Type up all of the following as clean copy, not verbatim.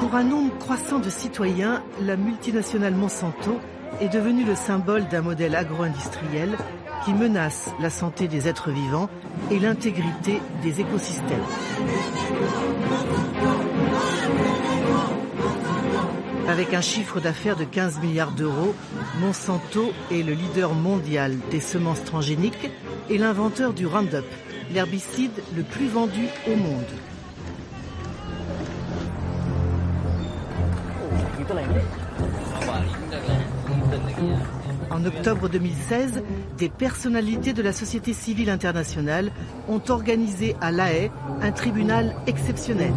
Pour un nombre croissant de citoyens, la multinationale Monsanto est devenue le symbole d'un modèle agro-industriel qui menace la santé des êtres vivants et l'intégrité des écosystèmes. Avec un chiffre d'affaires de 15 milliards d'euros, Monsanto est le leader mondial des semences transgéniques et l'inventeur du Roundup, l'herbicide le plus vendu au monde. En octobre 2016, des personnalités de la société civile internationale ont organisé à La Haye un tribunal exceptionnel.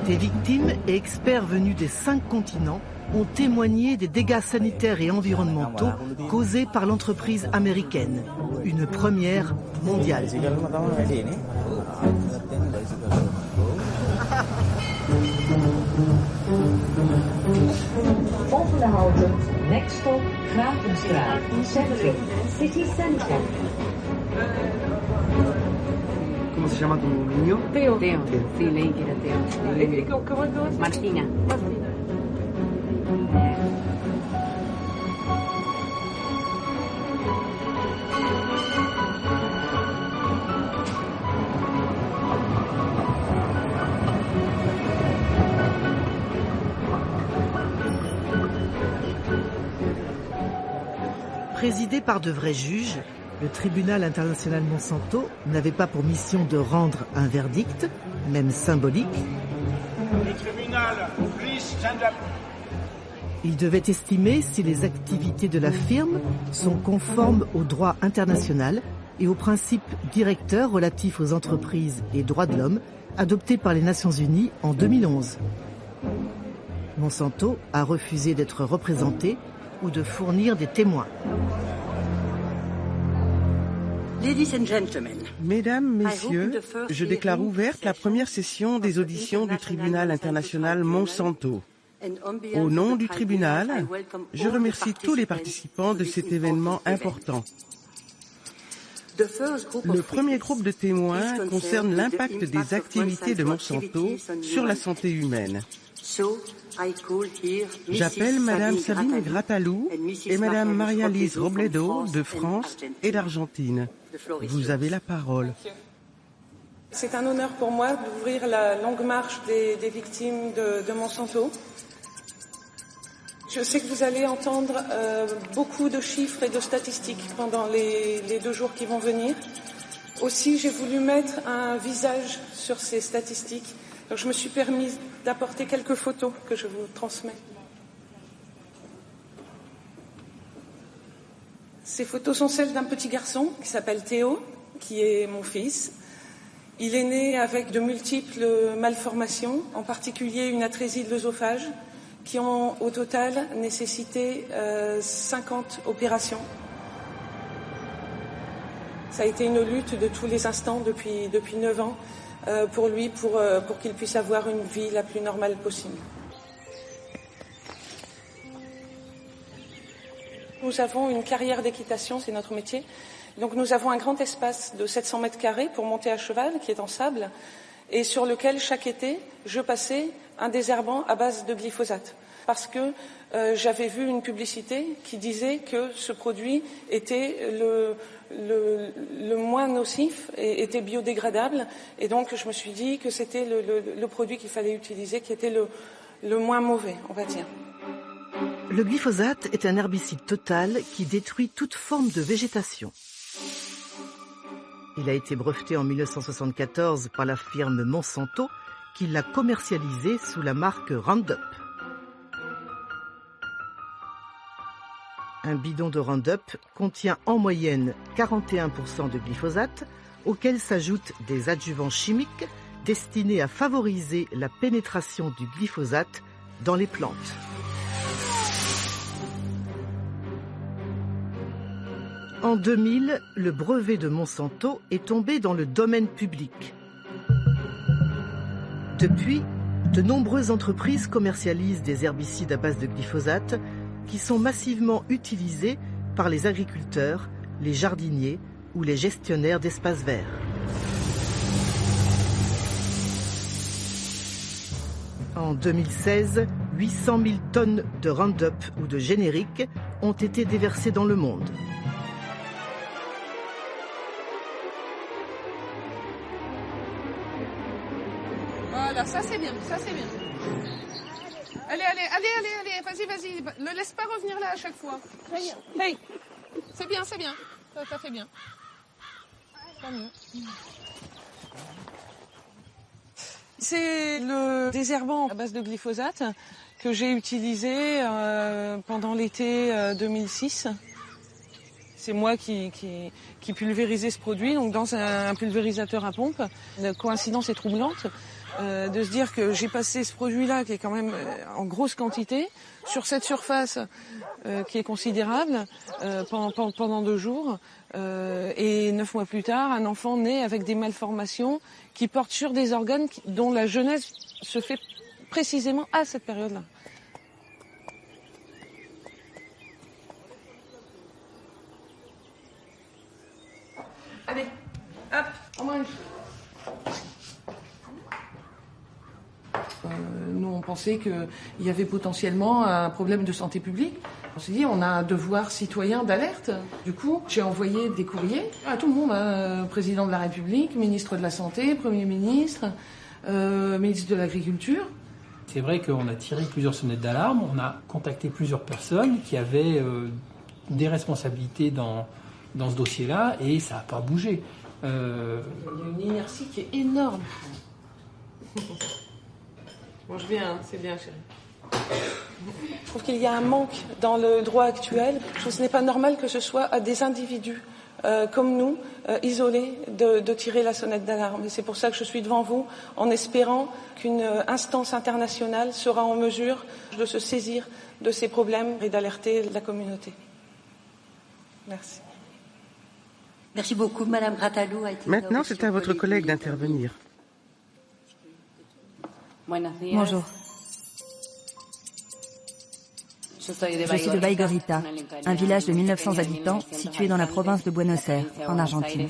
Des victimes et experts venus des 5 continents ont témoigné des dégâts sanitaires et environnementaux causés par l'entreprise américaine. Une première mondiale. Volgende next stop Graafenstraat, Centrum, City Center. ¿Cómo se llama tu niño? Teo. Sí, leí que era Teo. ¿Cómo es? Martina. Présidé par de vrais juges, le tribunal international Monsanto n'avait pas pour mission de rendre un verdict, même symbolique. Le tribunal, please stand up. Il devait estimer si les activités de la firme sont conformes au droit international et aux principes directeurs relatifs aux entreprises et droits de l'homme adoptés par les Nations Unies en 2011. Monsanto a refusé d'être représenté ou de fournir des témoins. Mesdames, Messieurs, je déclare ouverte la première session des auditions du tribunal international Monsanto. Au nom du tribunal, je remercie tous les participants de cet événement important. Le premier groupe de témoins concerne l'impact des activités de Monsanto sur la santé humaine. J'appelle Madame Sabine Grattalou et Madame Maria-Lise Robledo de France et d'Argentine. Vous avez la parole. C'est un honneur pour moi d'ouvrir la longue marche des victimes de Monsanto. Je sais que vous allez entendre beaucoup de chiffres et de statistiques pendant les 2 jours qui vont venir. Aussi, j'ai voulu mettre un visage sur ces statistiques. Donc, je me suis permise d'apporter quelques photos que je vous transmets. Ces photos sont celles d'un petit garçon qui s'appelle Théo, qui est mon fils. Il est né avec de multiples malformations, en particulier une atrésie de l'œsophage, qui ont au total nécessité 50 opérations. Ça a été une lutte de tous les instants depuis 9 ans pour lui, pour qu'il puisse avoir une vie la plus normale possible. Nous avons une carrière d'équitation, c'est notre métier. Donc nous avons un grand espace de 700 mètres carrés pour monter à cheval, qui est en sable, et sur lequel chaque été, je passais un désherbant à base de glyphosate. Parce que j'avais vu une publicité qui disait que ce produit était le moins nocif et était biodégradable. Et donc je me suis dit que c'était le produit qu'il fallait utiliser, qui était le moins mauvais, on va dire. Le glyphosate est un herbicide total qui détruit toute forme de végétation. Il a été breveté en 1974 par la firme Monsanto qui l'a commercialisé sous la marque Roundup. Un bidon de Roundup contient en moyenne 41% de glyphosate, auquel s'ajoutent des adjuvants chimiques destinés à favoriser la pénétration du glyphosate dans les plantes. En 2000, le brevet de Monsanto est tombé dans le domaine public. Depuis, De nombreuses entreprises commercialisent des herbicides à base de glyphosate qui sont massivement utilisés par les agriculteurs, les jardiniers ou les gestionnaires d'espaces verts. En 2016, 800 000 tonnes de Roundup ou de générique ont été déversées dans le monde. Voilà, ça c'est bien, ça c'est bien. Allez, vas-y, ne laisse pas revenir là à chaque fois. Hey, c'est bien, ça fait bien. Tant mieux. C'est le désherbant à base de glyphosate que j'ai utilisé pendant l'été 2006. C'est moi qui pulvérisais ce produit, donc dans un pulvérisateur à pompe. La coïncidence est troublante de se dire que j'ai passé ce produit-là, qui est quand même en grosse quantité, sur cette surface qui est considérable pendant 2 jours. Et 9 mois plus tard, un enfant naît avec des malformations qui portent sur des organes dont la genèse se fait précisément à cette période-là. Allez, hop, on mange. Nous, on pensait qu'il y avait potentiellement un problème de santé publique. On s'est dit, on a un devoir citoyen d'alerte. Du coup, j'ai envoyé des courriers à tout le monde, président de la République, ministre de la Santé, Premier ministre, ministre de l'Agriculture. C'est vrai qu'on a tiré plusieurs sonnettes d'alarme, on a contacté plusieurs personnes qui avaient des responsabilités dans ce dossier-là et ça n'a pas bougé. Il y a une inertie qui est énorme. Mange bien, hein, c'est bien, chérie. Je trouve qu'il y a un manque dans le droit actuel. Je trouve que ce n'est pas normal que ce soit à des individus comme nous, isolés, de tirer la sonnette d'alarme. Et c'est pour ça que je suis devant vous, en espérant qu'une instance internationale sera en mesure de se saisir de ces problèmes et d'alerter la communauté. Merci. Merci beaucoup, Madame Ratalou. Maintenant, c'est à votre collègue d'intervenir. Bonjour. Je suis de Baigorita, un village de 1900 habitants situé dans la province de Buenos Aires, en Argentine.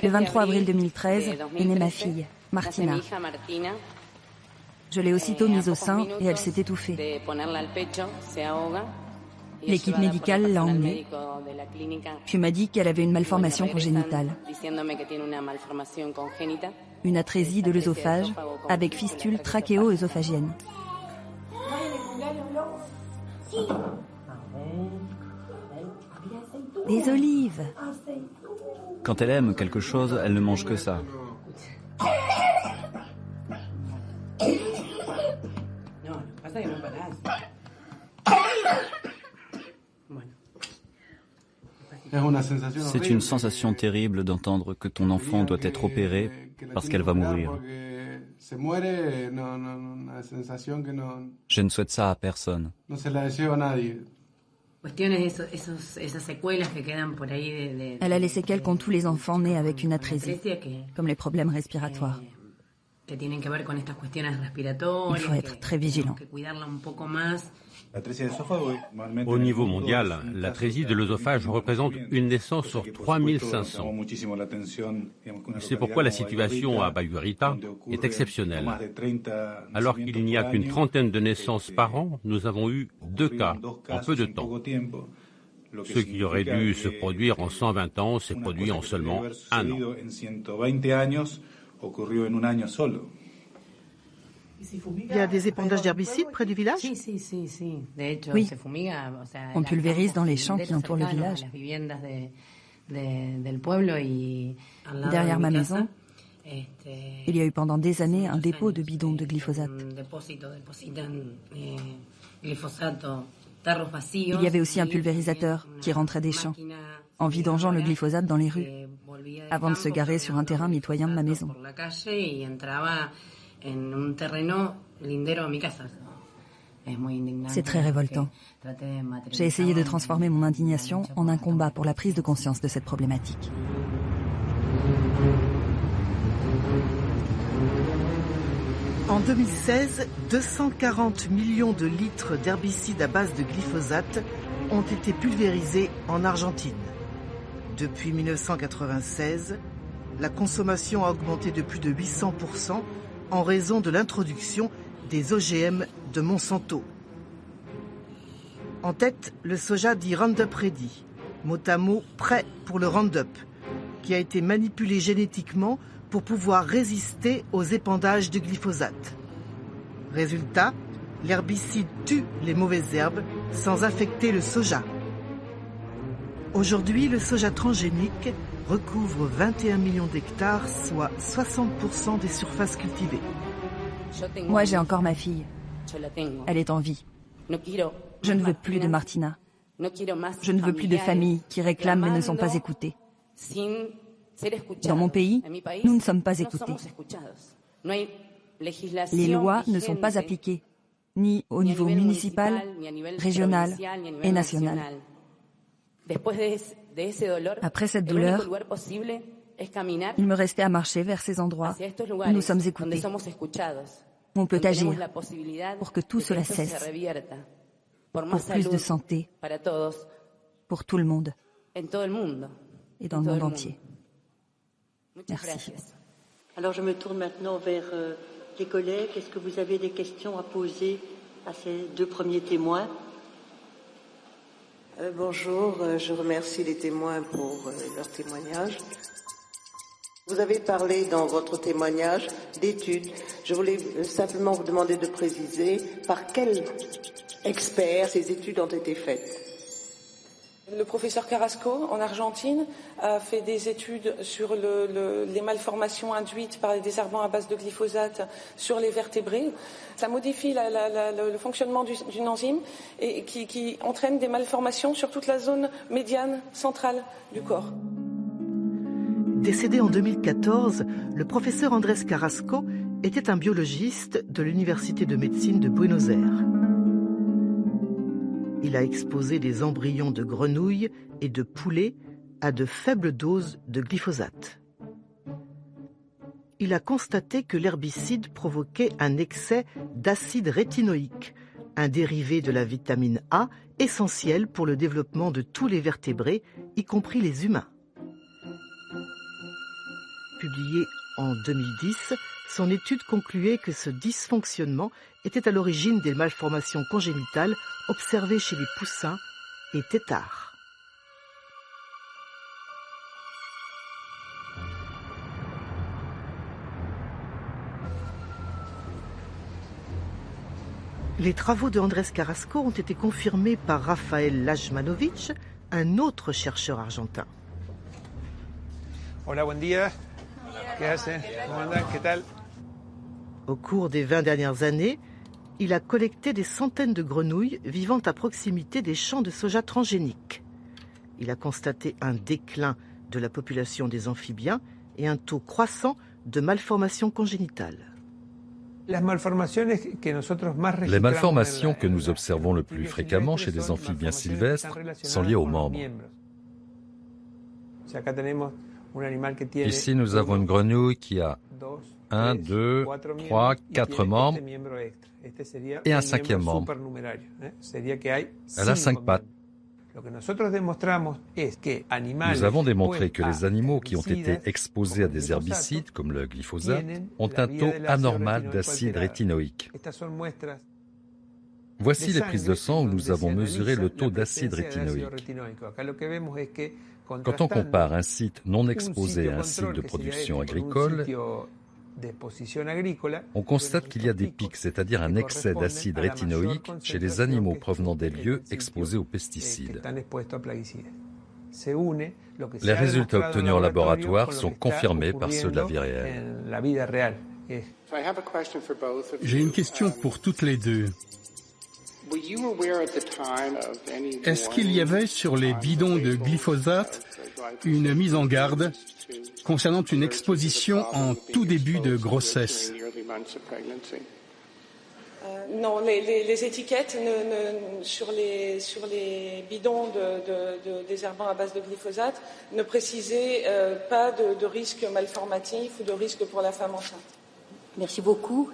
Le 23 avril 2013 est née ma fille, Martina. Je l'ai aussitôt mise au sein et elle s'est étouffée. L'équipe médicale l'a emmenée, puis m'a dit qu'elle avait une malformation congénitale. Une atrésie de l'œsophage avec fistule trachéo-œsophagienne. Des olives. Quand elle aime quelque chose, elle ne mange que ça. C'est une sensation terrible d'entendre que ton enfant doit être opéré parce qu'elle va mourir. Je ne souhaite ça à personne. Elle a les séquelles qu'ont tous les enfants nés avec une atrésie, comme les problèmes respiratoires. Il faut être très vigilant. Au niveau mondial, l'atrésie de l'œsophage représente une naissance sur 3500. C'est pourquoi la situation à Baigorita est exceptionnelle. Alors qu'il n'y a qu'une trentaine de naissances par an, nous avons eu 2 cas en peu de temps. Ce qui aurait dû se produire en 120 ans s'est produit en seulement 1 an. Il y a des épandages d'herbicides près du village? Oui, on pulvérise dans les champs qui entourent le village. Derrière ma maison, il y a eu pendant des années un dépôt de bidons de glyphosate. Il y avait aussi un pulvérisateur qui rentrait des champs, en vidangeant le glyphosate dans les rues, avant de se garer sur un terrain mitoyen de ma maison. C'est très révoltant. J'ai essayé de transformer mon indignation en un combat pour la prise de conscience de cette problématique. En 2016, 240 millions de litres d'herbicides à base de glyphosate ont été pulvérisés en Argentine. Depuis 1996, la consommation a augmenté de plus de 800% en raison de l'introduction des OGM de Monsanto. En tête, le soja dit Roundup Ready, mot à mot prêt pour le Roundup, qui a été manipulé génétiquement pour pouvoir résister aux épandages de glyphosate. Résultat, l'herbicide tue les mauvaises herbes sans affecter le soja. Aujourd'hui, le soja transgénique recouvre 21 millions d'hectares, soit 60% des surfaces cultivées. Moi, j'ai encore ma fille. Elle est en vie. Je ne veux plus de Martina. Je ne veux plus de familles qui réclament mais ne sont pas écoutées. Dans mon pays, nous ne sommes pas écoutés. Les lois ne sont pas appliquées, ni au niveau municipal, régional et national. Après cette douleur, il me restait à marcher vers ces endroits où nous sommes écoutés. On peut agir pour que tout cela cesse, pour plus de santé, pour tout le monde et dans le monde entier. Merci. Alors je me tourne maintenant vers les collègues. Est-ce que vous avez des questions à poser à ces deux premiers témoins? Bonjour, je remercie les témoins pour leur témoignage. Vous avez parlé dans votre témoignage d'études. Je voulais simplement vous demander de préciser par quels experts ces études ont été faites. Le professeur Carrasco, en Argentine, a fait des études sur les malformations induites par les désherbants à base de glyphosate sur les vertébrés. Ça modifie le fonctionnement d'une enzyme et qui entraîne des malformations sur toute la zone médiane centrale du corps. Décédé en 2014, le professeur Andrés Carrasco était un biologiste de l'Université de médecine de Buenos Aires. Il a exposé des embryons de grenouilles et de poulets à de faibles doses de glyphosate. Il a constaté que l'herbicide provoquait un excès d'acide rétinoïque, un dérivé de la vitamine A essentiel pour le développement de tous les vertébrés, y compris les humains. Publié en 2010, son étude concluait que ce dysfonctionnement était à l'origine des malformations congénitales observées chez les poussins et têtards. Les travaux de Andrés Carrasco ont été confirmés par Rafael Lajmanovic, un autre chercheur argentin. Hola, buen día. ¿Qué hacen? ¿Cómo andan? ¿Qué tal? Au cours des 20 dernières années, il a collecté des centaines de grenouilles vivant à proximité des champs de soja transgéniques. Il a constaté un déclin de la population des amphibiens et un taux croissant de malformations congénitales. Les malformations que nous observons le plus fréquemment chez des amphibiens sylvestres sont liées aux membres. Ici, nous avons une grenouille qui a 1, 2, 3, 4 membres et un cinquième membre. Elle a 5 pattes. Nous avons démontré que les animaux qui ont été exposés à des herbicides comme le glyphosate ont un taux anormal d'acide rétinoïque. Voici les prises de sang où nous avons mesuré le taux d'acide rétinoïque. Quand on compare un site non exposé à un site de production agricole, on constate qu'il y a des pics, c'est-à-dire un excès d'acide rétinoïque chez les animaux provenant des lieux exposés aux pesticides. Les résultats obtenus en laboratoire sont confirmés par ceux de la vie réelle. J'ai une question pour toutes les deux. Est-ce qu'il y avait sur les bidons de glyphosate une mise en garde concernant une exposition en tout début de grossesse? Non, les étiquettes sur les bidons de désherbants à base de glyphosate ne précisaient pas de risque malformatif ou de risque pour la femme enceinte. Merci beaucoup.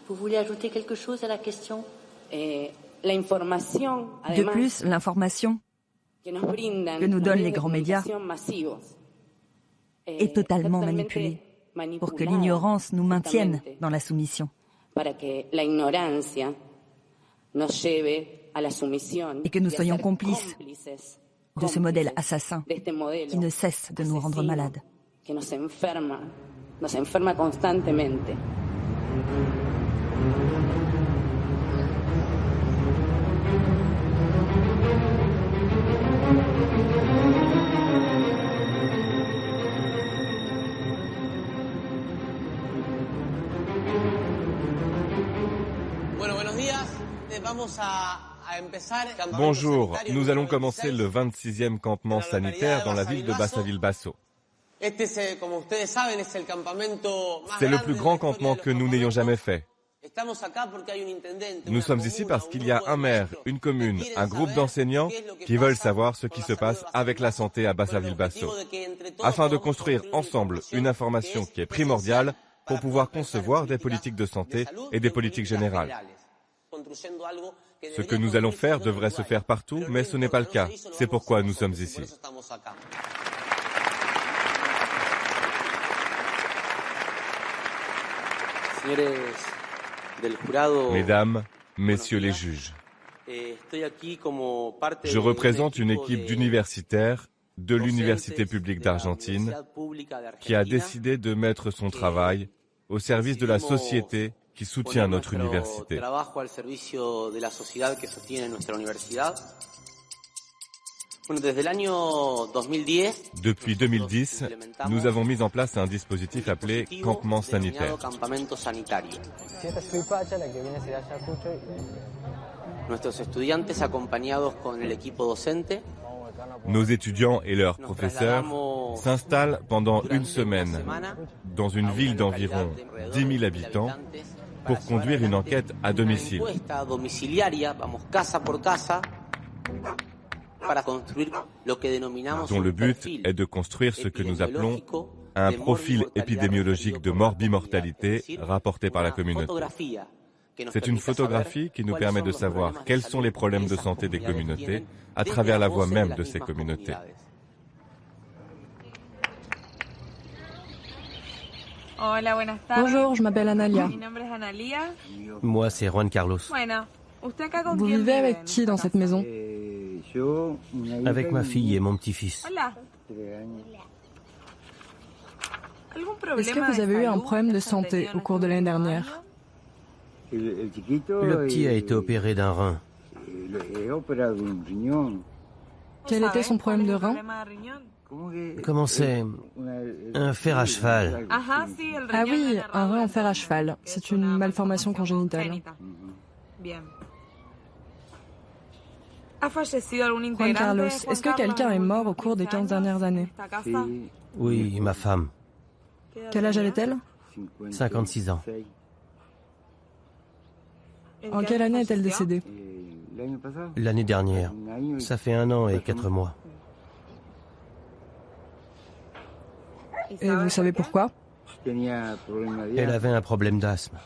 Vous voulez ajouter quelque chose à la question? De plus, l'information que nous donnent les grands médias est totalement manipulée pour que l'ignorance nous maintienne dans la soumission. Et que nous soyons complices de ce modèle assassin qui ne cesse de nous rendre malades. Bonjour, nous allons commencer le 26e campement sanitaire dans la ville de Bassaville-Basso. C'est le plus grand campement que nous n'ayons jamais fait. Nous sommes ici parce qu'il y a un maire, une commune, un groupe d'enseignants qui veulent savoir ce qui se passe avec la santé à Bassaville-Basso, afin de construire ensemble une information qui est primordiale pour pouvoir concevoir des politiques de santé et des politiques générales. Ce que nous allons faire devrait se faire partout, mais ce n'est pas le cas. C'est pourquoi nous sommes ici. Mesdames, Messieurs les juges, je représente une équipe d'universitaires de l'Université publique d'Argentine qui a décidé de mettre son travail au service de la société qui soutient notre université. Depuis 2010, nous avons mis en place un dispositif appelé campement sanitaire. Nos étudiants et leurs professeurs s'installent pendant une semaine dans une ville d'environ 10 000 habitants pour conduire une enquête à domicile. Dont le but est de construire ce que nous appelons un profil épidémiologique de morbimortalité rapporté par la communauté. C'est une photographie qui nous permet de savoir quels sont les problèmes de santé des communautés à travers la voix même de ces communautés. Bonjour, je m'appelle Analia. Moi, c'est Juan Carlos. Vous vivez avec qui dans cette maison? Avec ma fille et mon petit-fils. Est-ce que vous avez eu un problème de santé au cours de l'année dernière? Le petit a été opéré d'un rein. Quel était son problème de rein? Comment c'est? Un fer à cheval. Ah oui, un rein en fer à cheval. C'est une malformation congénitale. Juan Carlos, est-ce que quelqu'un est mort au cours des 15 dernières années? Oui, ma femme. Quel âge avait-elle? 56 ans. En quelle année est-elle décédée? L'année dernière. Ça fait 1 an et 4 mois. Et vous savez pourquoi? Elle avait un problème d'asthme.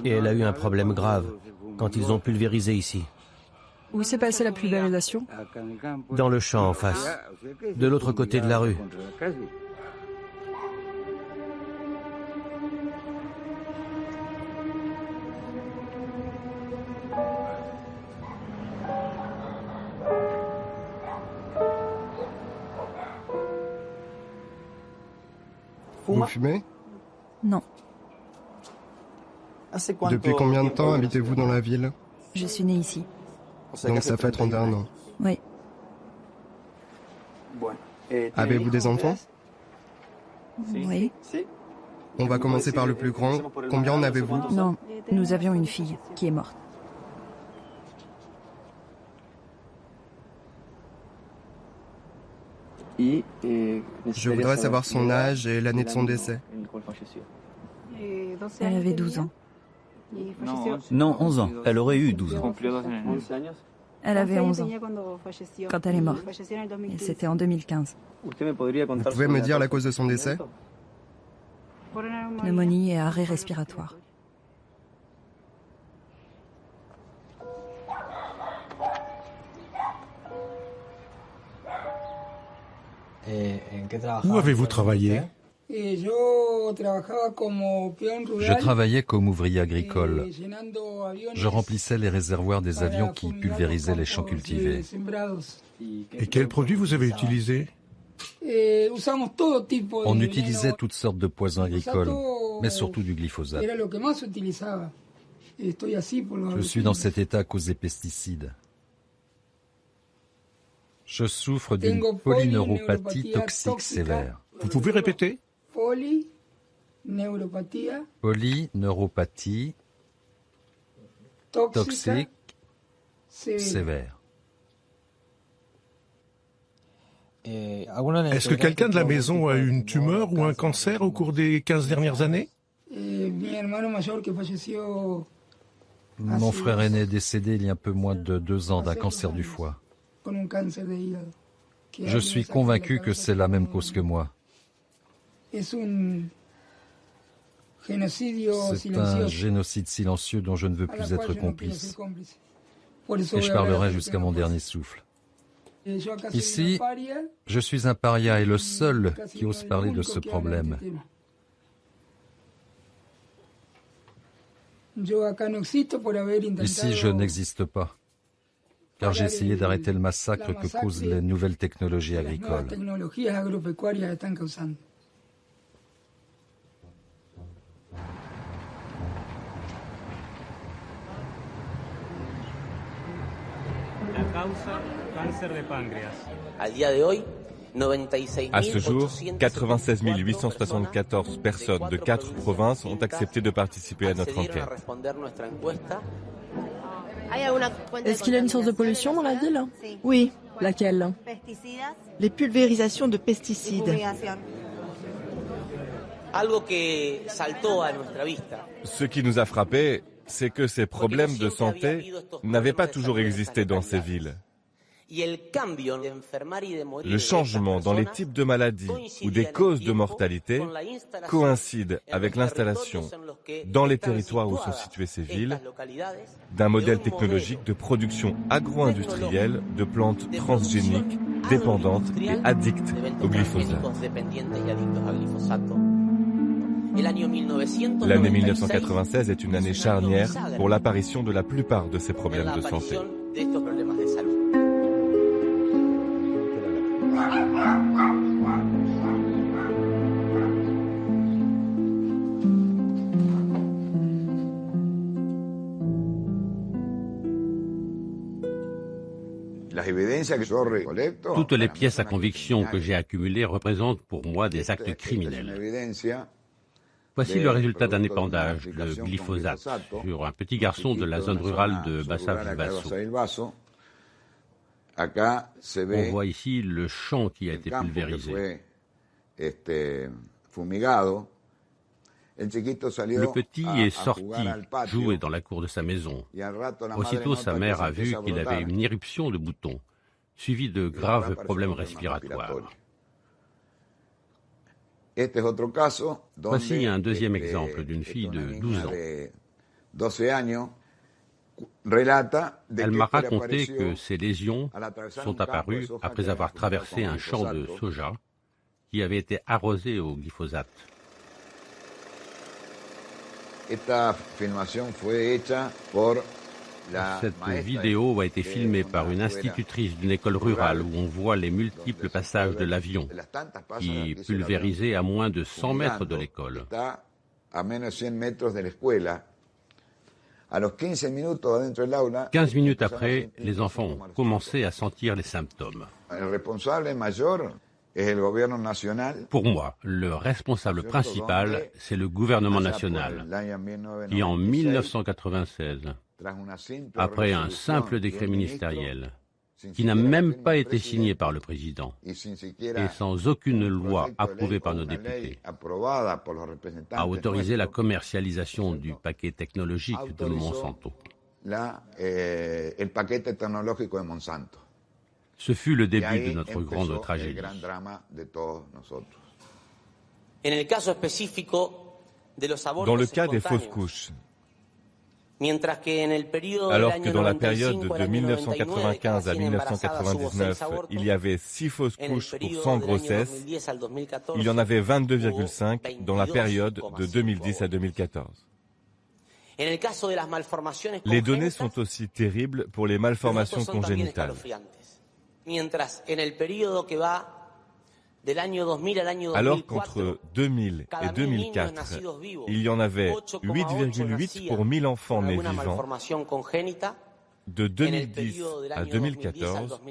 Et elle a eu un problème grave quand ils ont pulvérisé ici. Où s'est passée la pulvérisation? Dans le champ en face, de l'autre côté de la rue. Vous fumez? Non. Depuis combien de temps habitez-vous dans la ville? Je suis née ici. Donc ça fait 31 ans. Oui. Avez-vous des enfants? Oui. On va commencer par le plus grand. Combien en avez-vous? Non, nous avions une fille qui est morte. Je voudrais savoir son âge et l'année de son décès. Elle avait 12 ans. Non, 11 ans. Elle aurait eu 12 ans. Elle avait 11 ans quand elle est morte. Et c'était en 2015. Vous pouvez me dire la cause de son décès? Pneumonie et arrêt respiratoire. Où avez-vous travaillé? Je travaillais comme ouvrier agricole. Je remplissais les réservoirs des avions qui pulvérisaient les champs cultivés. Et quels produits vous avez utilisés? On utilisait toutes sortes de poisons agricoles, mais surtout du glyphosate. Je suis dans cet état à cause des pesticides. Je souffre d'une polyneuropathie toxique sévère. Vous pouvez répéter? Polyneuropathie toxique sévère. Est-ce que quelqu'un de la maison a eu une tumeur ou un cancer au cours des 15 dernières années? Mon frère aîné est décédé il y a un peu moins de 2 ans d'un cancer du foie. Je suis convaincu que c'est la même cause que moi. C'est un génocide silencieux dont je ne veux plus être complice. Et je parlerai jusqu'à mon dernier souffle. Ici, je suis un paria et le seul qui ose parler de ce problème. Ici, je n'existe pas, car j'ai essayé d'arrêter le massacre que causent les nouvelles technologies agricoles. À ce jour, 96 874 personnes de 4 provinces ont accepté de participer à notre enquête. Est-ce qu'il y a une source de pollution dans la ville? Oui. Laquelle? Les pulvérisations de pesticides. Ce qui nous a frappé, c'est que ces problèmes de santé n'avaient pas toujours existé dans ces villes. Le changement dans les types de maladies ou des causes de mortalité coïncide avec l'installation, dans les territoires où sont situées ces villes, d'un modèle technologique de production agro-industrielle de plantes transgéniques dépendantes et addictes au glyphosate. L'année 1996 est une année charnière pour l'apparition de la plupart de ces problèmes de santé. Toutes les pièces à conviction que j'ai accumulées représentent pour moi des actes criminels. Voici le résultat d'un épandage de glyphosate sur un petit garçon de la zone rurale de Bassa-Vilbasso. On voit ici le champ qui a été pulvérisé. Le petit est sorti jouer dans la cour de sa maison. Aussitôt, sa mère a vu qu'il avait une éruption de boutons, suivie de graves problèmes respiratoires. Voici un deuxième exemple d'une fille de 12 ans. Elle m'a raconté que ces lésions sont apparues après avoir traversé un champ de soja qui avait été arrosé au glyphosate. Cette vidéo a été filmée par une institutrice d'une école rurale où on voit les multiples passages de l'avion qui pulvérisait à moins de 100 mètres de l'école. 15 minutes après, les enfants ont commencé à sentir les symptômes. Pour moi, le responsable principal, c'est le gouvernement national, qui en 1996, après un simple décret ministériel, qui n'a même pas été signé par le président et sans aucune loi approuvée par nos députés, a autorisé la commercialisation du paquet technologique de Monsanto. Ce fut le début de notre grande tragédie. Dans le cas des fausses couches, alors que dans la période de 1995 à 1999, il y avait 6 fausses couches pour 100 grossesses, il y en avait 22,5 dans la période de 2010 à 2014. Les données sont aussi terribles pour les malformations congénitales. Alors qu'entre 2000 et 2004, il y en avait 8,8 pour 1000 enfants nés vivants. De 2010 à 2014,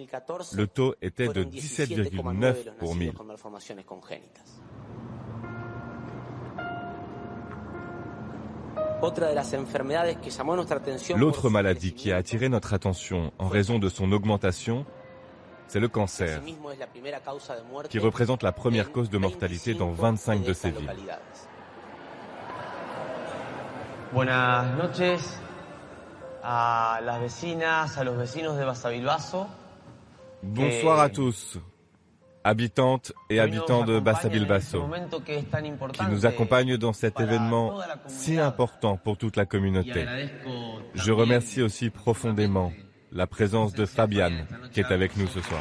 le taux était de 17,9 pour 1000. L'autre maladie qui a attiré notre attention en raison de son augmentation, c'est le cancer, qui représente la première cause de mortalité dans 25 de ces villes. Buenas noches a las vecinas, a los vecinos de Basavilbaso. Bonsoir à tous, habitantes et habitants de Basavilbaso, qui nous accompagnent dans cet événement si important pour toute la communauté. Je remercie aussi profondément la présence de Fabiane, qui est avec nous ce soir.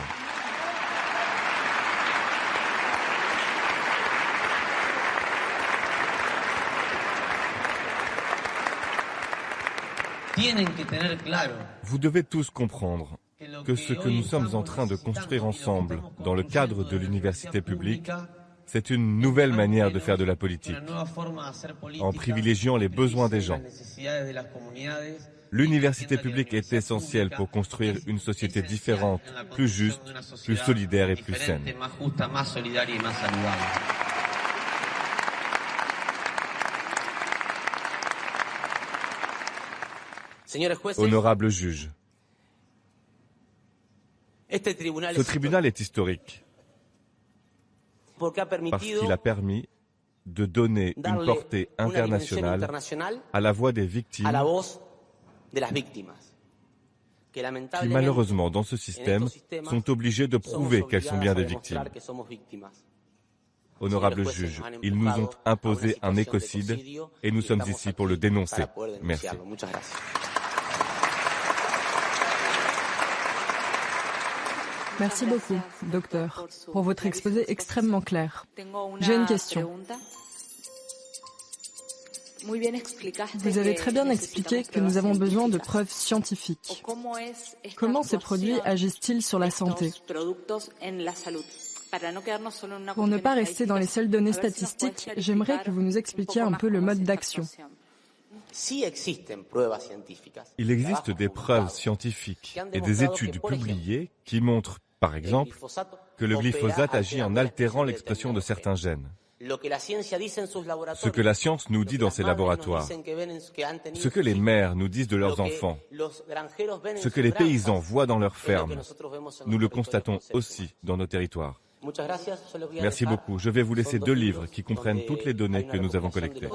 Vous devez tous comprendre que ce que nous sommes en train de construire ensemble dans le cadre de l'université publique, c'est une nouvelle manière de faire de la politique, en privilégiant les besoins des gens. L'université publique est essentielle pour construire une société différente, plus juste, plus solidaire et plus saine. Honorable juge, ce tribunal est historique parce qu'il a permis de donner une portée internationale à la voix des victimes qui malheureusement dans ce système sont obligées de prouver qu'elles sont bien des victimes. Honorable juge, ils nous ont imposé un écocide et nous sommes ici pour le dénoncer. Merci. Merci beaucoup, docteur, pour votre exposé extrêmement clair. J'ai une question. Vous avez très bien expliqué que nous avons besoin de preuves scientifiques. Comment ces produits agissent-ils sur la santé? Pour ne pas rester dans les seules données statistiques, j'aimerais que vous nous expliquiez un peu le mode d'action. Il existe des preuves scientifiques et des études publiées qui montrent, par exemple, que le glyphosate agit en altérant l'expression de certains gènes. Ce que la science nous dit dans ses laboratoires, ce que les mères nous disent de leurs enfants, ce que les paysans voient dans leurs fermes, nous le constatons aussi dans nos territoires. Merci beaucoup. Je vais vous laisser 2 livres qui comprennent toutes les données que nous avons collectées.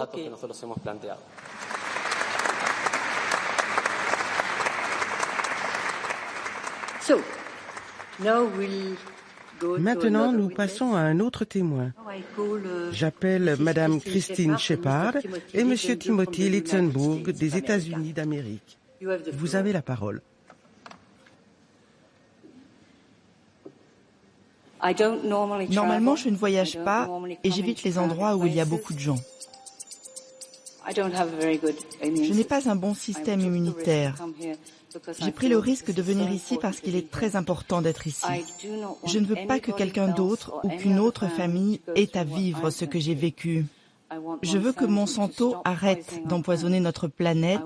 Maintenant, nous passons à un autre témoin. J'appelle Madame Christine Shepard et Monsieur Timothy Litzenburg des États-Unis d'Amérique. Vous avez la parole. Normalement, je ne voyage pas et j'évite les endroits où il y a beaucoup de gens. Je n'ai pas un bon système immunitaire. J'ai pris le risque de venir ici parce qu'il est très important d'être ici. Je ne veux pas que quelqu'un d'autre ou qu'une autre famille ait à vivre ce que j'ai vécu. Je veux que Monsanto arrête d'empoisonner notre planète.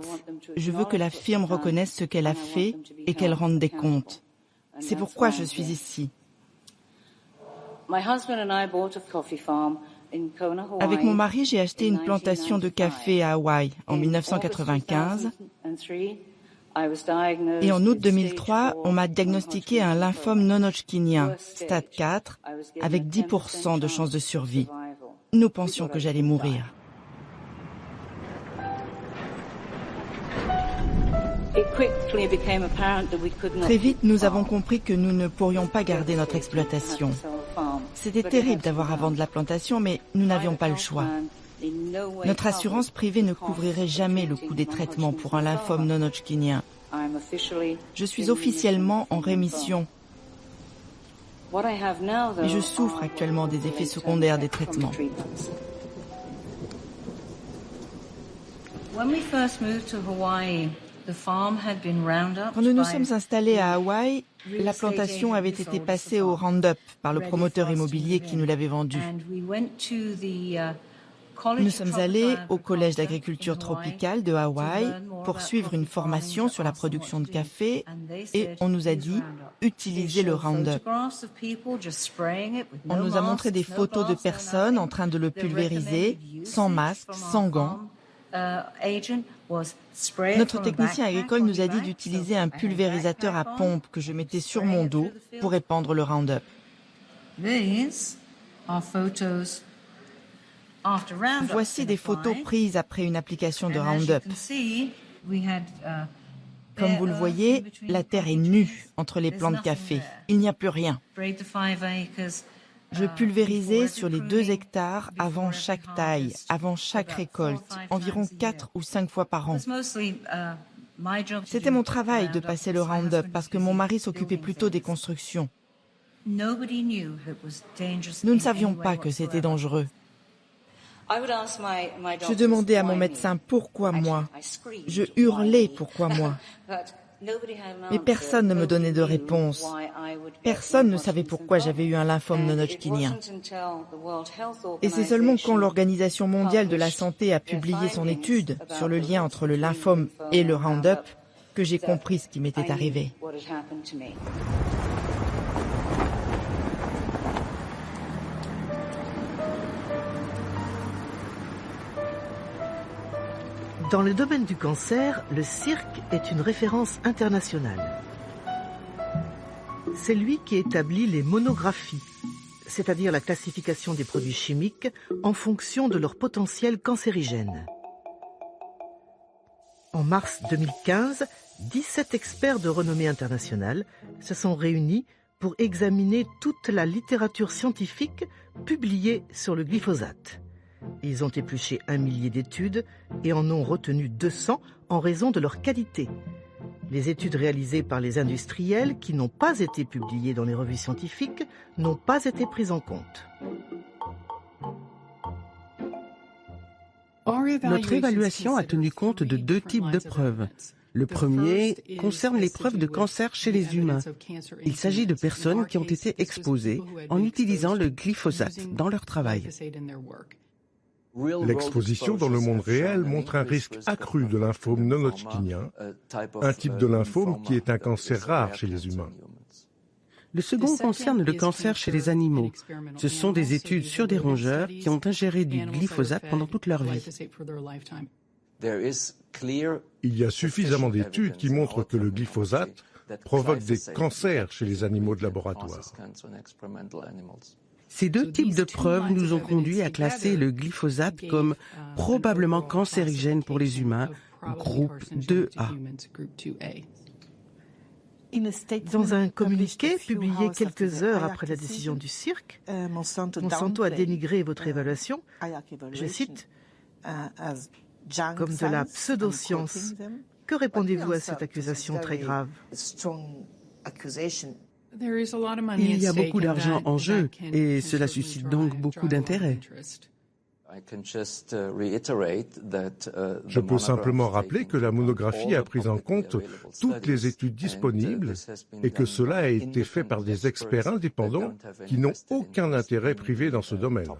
Je veux que la firme reconnaisse ce qu'elle a fait et qu'elle rende des comptes. C'est pourquoi je suis ici. Avec mon mari, j'ai acheté une plantation de café à Hawaï en 1995. Et en août 2003, on m'a diagnostiqué un lymphome non-hodgkinien, stade 4, avec 10% de chances de survie. Nous pensions que j'allais mourir. Très vite, nous avons compris que nous ne pourrions pas garder notre exploitation. C'était terrible d'avoir à vendre la plantation, mais nous n'avions pas le choix. Notre assurance privée ne couvrirait jamais le coût des traitements pour un lymphome non-hodgkinien. Je suis officiellement en rémission. Mais je souffre actuellement des effets secondaires des traitements. Quand nous nous sommes installés à Hawaï, la plantation avait été passée au Roundup par le promoteur immobilier qui nous l'avait vendue. Nous sommes allés au Collège d'agriculture tropicale de Hawaï pour suivre une formation sur la production de café et on nous a dit « utilisez le Roundup ». On nous a montré des photos de personnes en train de le pulvériser, sans masque, sans gants. Notre technicien agricole nous a dit d'utiliser un pulvérisateur à pompe que je mettais sur mon dos pour épandre le Roundup. Voici des photos prises après une application de Roundup. Comme vous le voyez, la terre est nue entre les plants de café. Il n'y a plus rien. Je pulvérisais sur les 2 hectares avant chaque taille, avant chaque récolte, environ 4 ou 5 fois par an. C'était mon travail de passer le Roundup parce que mon mari s'occupait plutôt des constructions. Nous ne savions pas que c'était dangereux. Je demandais à mon médecin pourquoi moi. Je hurlais pourquoi moi. Mais personne ne me donnait de réponse. Personne ne savait pourquoi j'avais eu un lymphome non-hodgkinien. Et c'est seulement quand l'Organisation mondiale de la santé a publié son étude sur le lien entre le lymphome et le Roundup que j'ai compris ce qui m'était arrivé. Dans le domaine du cancer, le cirque est une référence internationale. C'est lui qui établit les monographies, c'est-à-dire la classification des produits chimiques en fonction de leur potentiel cancérigène. En mars 2015, 17 experts de renommée internationale se sont réunis pour examiner toute la littérature scientifique publiée sur le glyphosate. Ils ont épluché 1 millier d'études et en ont retenu 200 en raison de leur qualité. Les études réalisées par les industriels qui n'ont pas été publiées dans les revues scientifiques n'ont pas été prises en compte. Notre évaluation a tenu compte de 2 types de preuves. Le premier concerne les preuves de cancer chez les humains. Il s'agit de personnes qui ont été exposées en utilisant le glyphosate dans leur travail. L'exposition dans le monde réel montre un risque accru de lymphome non-hodgkinien, un type de lymphome qui est un cancer rare chez les humains. Le second concerne le cancer chez les animaux. Ce sont des études sur des rongeurs qui ont ingéré du glyphosate pendant toute leur vie. Il y a suffisamment d'études qui montrent que le glyphosate provoque des cancers chez les animaux de laboratoire. Ces 2 types de preuves nous ont conduits à classer le glyphosate comme probablement cancérigène pour les humains, groupe 2A. Dans un communiqué publié quelques heures après la décision du cirque, Monsanto a dénigré votre évaluation, je cite, comme de la pseudo-science. Que répondez-vous à cette accusation très grave ? Il y a beaucoup d'argent en jeu et cela suscite donc beaucoup d'intérêt. Je peux simplement rappeler que la monographie a pris en compte toutes les études disponibles et que cela a été fait par des experts indépendants qui n'ont aucun intérêt privé dans ce domaine.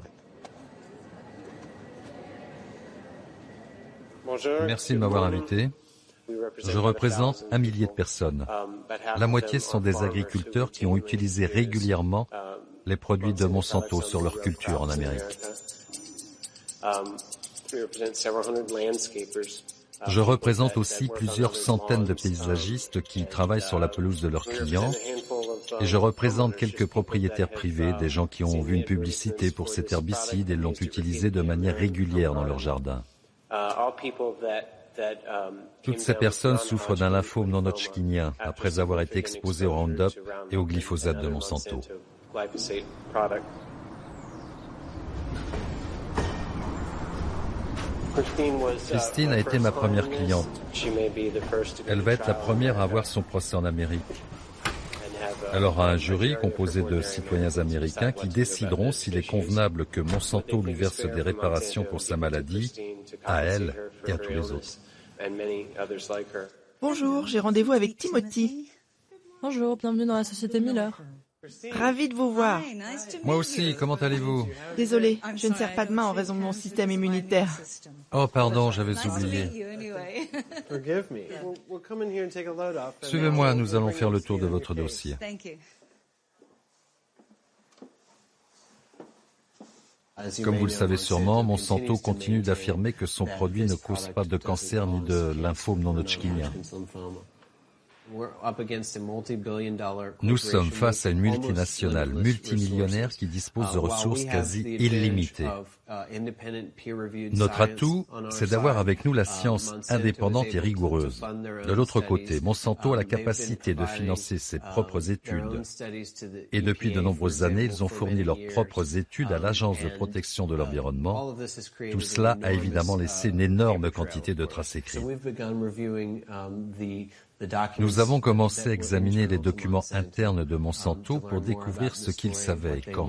Merci de m'avoir invité. Je représente 1 millier de personnes. La moitié sont des agriculteurs qui ont utilisé régulièrement les produits de Monsanto sur leur culture en Amérique. Je représente aussi plusieurs centaines de paysagistes qui travaillent sur la pelouse de leurs clients et je représente quelques propriétaires privés, des gens qui ont vu une publicité pour cet herbicide et l'ont utilisé de manière régulière dans leur jardin. Toutes ces personnes souffrent d'un lymphome non-hodgkinien après avoir été exposées au Roundup et au glyphosate de Monsanto. Christine a été ma première cliente. Elle va être la première à avoir son procès en Amérique. Elle aura un jury composé de citoyens américains qui décideront s'il est convenable que Monsanto lui verse des réparations pour sa maladie, à elle et à tous les autres. Bonjour, j'ai rendez-vous avec Timothy. Bonjour, bienvenue dans la société Miller. Ravi de vous voir. Moi aussi, comment allez-vous? Désolée, je ne sers pas de main en raison de mon système immunitaire. Oh, pardon, j'avais oublié. Suivez-moi, nous allons faire le tour de votre dossier. Comme vous le savez sûrement, Monsanto continue d'affirmer que son produit ne cause pas de cancer ni de lymphome non-hodgkinien. Nous sommes face à une multinationale multimillionnaire qui dispose de ressources quasi illimitées. Notre atout, c'est d'avoir avec nous la science indépendante et rigoureuse. De l'autre côté, Monsanto a la capacité de financer ses propres études. Et depuis de nombreuses années, ils ont fourni leurs propres études à l'Agence de protection de l'environnement. Tout cela a évidemment laissé une énorme quantité de traces écrites. Nous avons commencé à examiner les documents internes de Monsanto pour découvrir ce qu'ils savaient et quand.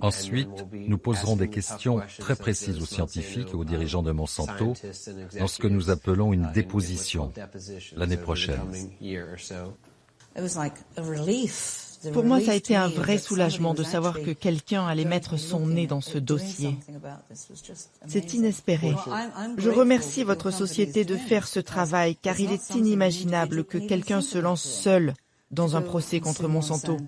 Ensuite, nous poserons des questions très précises aux scientifiques et aux dirigeants de Monsanto dans ce que nous appelons une déposition l'année prochaine. Pour moi, ça a été un vrai soulagement de savoir que quelqu'un allait mettre son nez dans ce dossier. C'est inespéré. Je remercie votre société de faire ce travail, car il est inimaginable que quelqu'un se lance seul dans un procès contre Monsanto.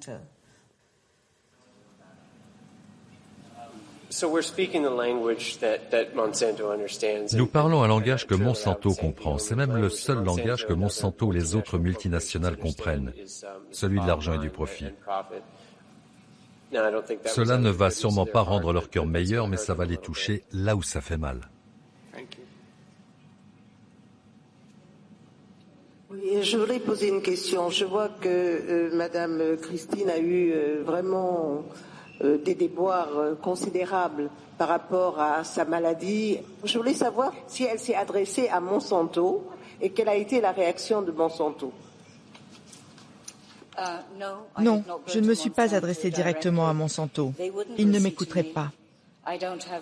Nous parlons un langage que Monsanto comprend. C'est même le seul langage que Monsanto et les autres multinationales comprennent, celui de l'argent et du profit. Cela ne va sûrement pas rendre leur cœur meilleur, mais ça va les toucher là où ça fait mal. Oui, je voudrais poser une question. Je vois que Madame Christine a eu vraiment des déboires considérables par rapport à sa maladie. Je voulais savoir si elle s'est adressée à Monsanto et quelle a été la réaction de Monsanto. Non, je ne me suis pas adressée directement à Monsanto. Ils ne m'écouteraient pas.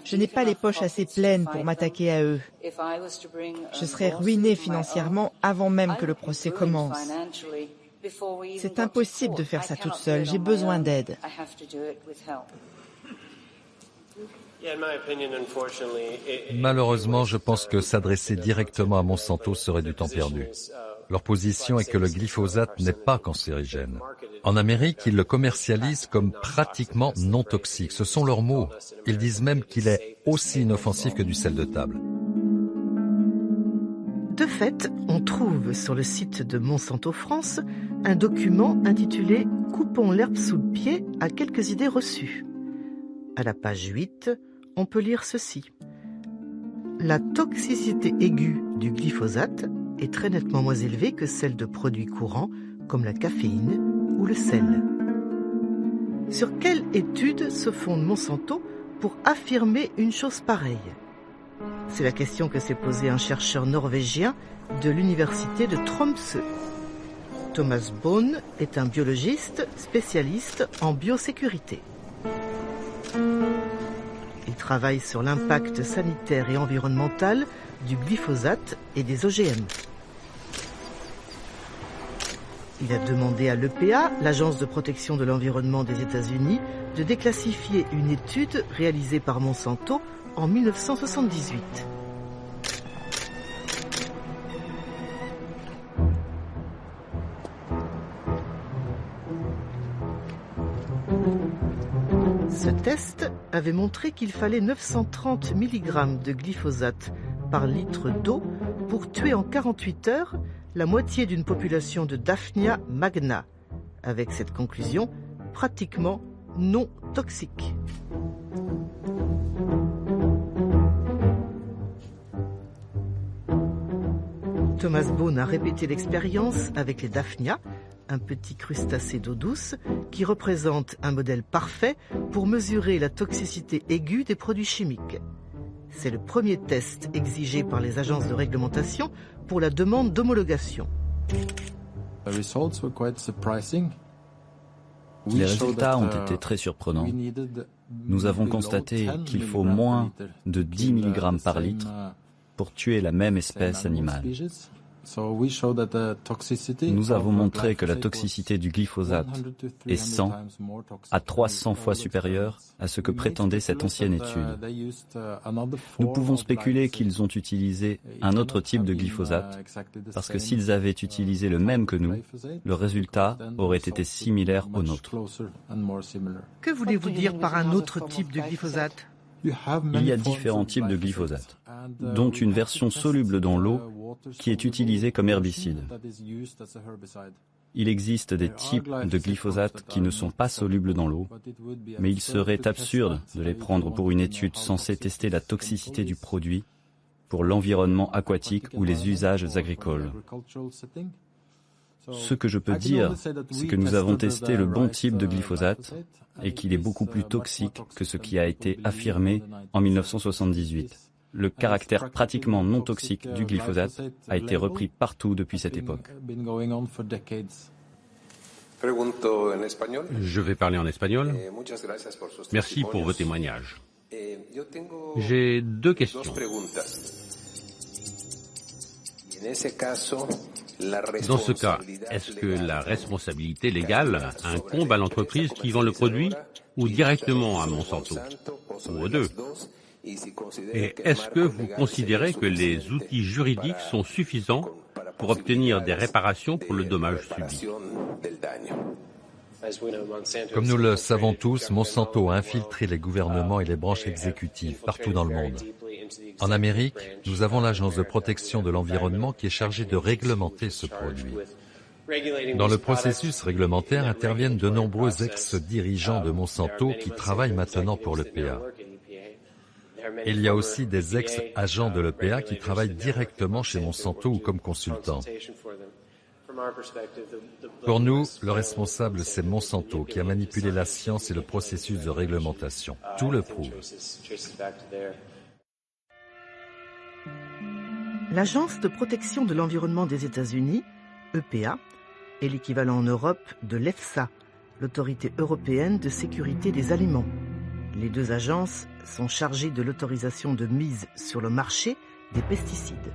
Je n'ai pas les poches assez pleines pour m'attaquer à eux. Je serais ruinée financièrement avant même que le procès commence. C'est impossible de faire ça toute seule. J'ai besoin d'aide. Malheureusement, je pense que s'adresser directement à Monsanto serait du temps perdu. Leur position est que le glyphosate n'est pas cancérigène. En Amérique, ils le commercialisent comme pratiquement non toxique. Ce sont leurs mots. Ils disent même qu'il est aussi inoffensif que du sel de table. De fait, on trouve sur le site de Monsanto France un document intitulé « Coupons l'herbe sous le pied à quelques idées reçues ». À la page 8, on peut lire ceci. La toxicité aiguë du glyphosate est très nettement moins élevée que celle de produits courants comme la caféine ou le sel. Sur quelle étude se fonde Monsanto pour affirmer une chose pareille ? C'est la question que s'est posée un chercheur norvégien de l'université de Tromsø. Thomas Bohn est un biologiste spécialiste en biosécurité. Il travaille sur l'impact sanitaire et environnemental du glyphosate et des OGM. Il a demandé à l'EPA, l'Agence de protection de l'environnement des États-Unis, de déclassifier une étude réalisée par Monsanto en 1978. Ce test avait montré qu'il fallait 930 mg de glyphosate par litre d'eau pour tuer en 48 heures la moitié d'une population de Daphnia magna, avec cette conclusion pratiquement non toxique. Thomas Bohn a répété l'expérience avec les Daphnia, un petit crustacé d'eau douce qui représente un modèle parfait pour mesurer la toxicité aiguë des produits chimiques. C'est le premier test exigé par les agences de réglementation pour la demande d'homologation. Les résultats ont été très surprenants. Nous avons constaté qu'il faut moins de 10 mg par litre pour tuer la même espèce animale. Nous avons montré que la toxicité du glyphosate est 100 à 300 fois supérieure à ce que prétendait cette ancienne étude. Nous pouvons spéculer qu'ils ont utilisé un autre type de glyphosate, parce que s'ils avaient utilisé le même que nous, le résultat aurait été similaire au nôtre. Que voulez-vous dire par un autre type de glyphosate ? Il y a différents types de glyphosate, dont une version soluble dans l'eau qui est utilisée comme herbicide. Il existe des types de glyphosate qui ne sont pas solubles dans l'eau, mais il serait absurde de les prendre pour une étude censée tester la toxicité du produit pour l'environnement aquatique ou les usages agricoles. Ce que je peux dire, c'est que nous avons testé le bon type de glyphosate et qu'il est beaucoup plus toxique que ce qui a été affirmé en 1978. Le caractère pratiquement non toxique du glyphosate a été repris partout depuis cette époque. Je vais parler en espagnol. Merci pour vos témoignages. J'ai deux questions. Dans ce cas, est-ce que la responsabilité légale incombe à l'entreprise qui vend le produit ou directement à Monsanto, ou aux deux? Et est-ce que vous considérez que les outils juridiques sont suffisants pour obtenir des réparations pour le dommage subi? Comme nous le savons tous, Monsanto a infiltré les gouvernements et les branches exécutives partout dans le monde. En Amérique, nous avons l'Agence de protection de l'environnement qui est chargée de réglementer ce produit. Dans le processus réglementaire interviennent de nombreux ex-dirigeants de Monsanto qui travaillent maintenant pour l'EPA. Il y a aussi des ex-agents de l'EPA qui travaillent directement chez Monsanto ou comme consultants. Pour nous, le responsable, c'est Monsanto qui a manipulé la science et le processus de réglementation. Tout le prouve. L'Agence de protection de l'environnement des États-Unis, EPA, est l'équivalent en Europe de l'EFSA, l'Autorité européenne de sécurité des aliments. Les deux agences sont chargées de l'autorisation de mise sur le marché des pesticides.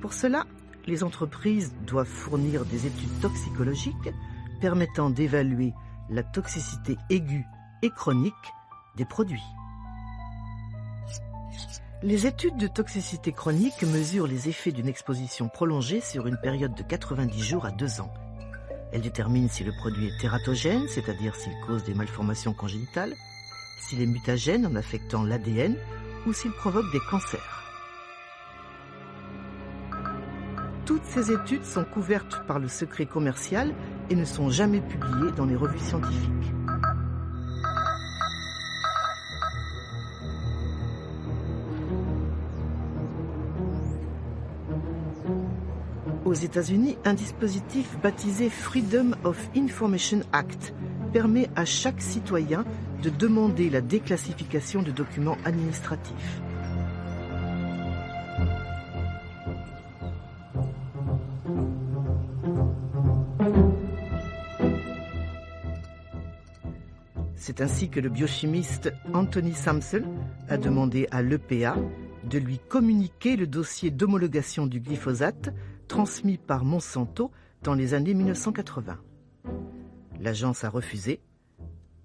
Pour cela, les entreprises doivent fournir des études toxicologiques permettant d'évaluer la toxicité aiguë et chronique des produits. Les études de toxicité chronique mesurent les effets d'une exposition prolongée sur une période de 90 jours à 2 ans. Elles déterminent si le produit est tératogène, c'est-à-dire s'il cause des malformations congénitales, s'il est mutagène en affectant l'ADN ou s'il provoque des cancers. Toutes ces études sont couvertes par le secret commercial et ne sont jamais publiées dans les revues scientifiques. Aux États-Unis, un dispositif baptisé Freedom of Information Act permet à chaque citoyen de demander la déclassification de documents administratifs. C'est ainsi que le biochimiste Anthony Sampson a demandé à l'EPA de lui communiquer le dossier d'homologation du glyphosate transmis par Monsanto dans les années 1980. L'agence a refusé.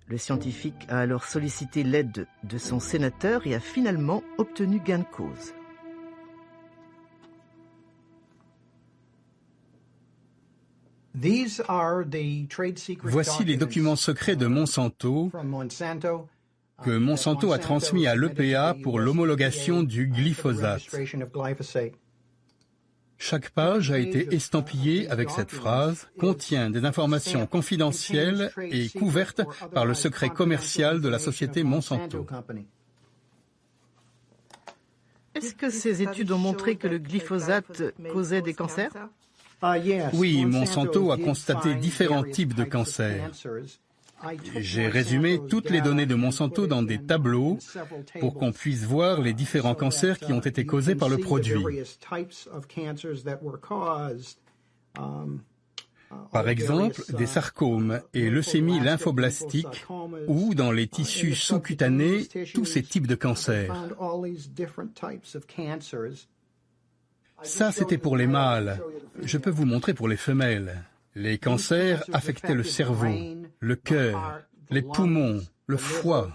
Le scientifique a alors sollicité l'aide de son sénateur et a finalement obtenu gain de cause. Voici les documents secrets de Monsanto que Monsanto a transmis à l'EPA pour l'homologation du glyphosate. Chaque page a été estampillée avec cette phrase « Contient des informations confidentielles et couvertes par le secret commercial de la société Monsanto ». Est-ce que ces études ont montré que le glyphosate causait des cancers? Oui, Monsanto a constaté différents types de cancers. J'ai résumé toutes les données de Monsanto dans des tableaux pour qu'on puisse voir les différents cancers qui ont été causés par le produit. Par exemple, des sarcomes et leucémies lymphoblastiques ou dans les tissus sous-cutanés, tous ces types de cancers. Ça, c'était pour les mâles. Je peux vous montrer pour les femelles. Les cancers affectaient le cerveau, le cœur, les poumons, le foie.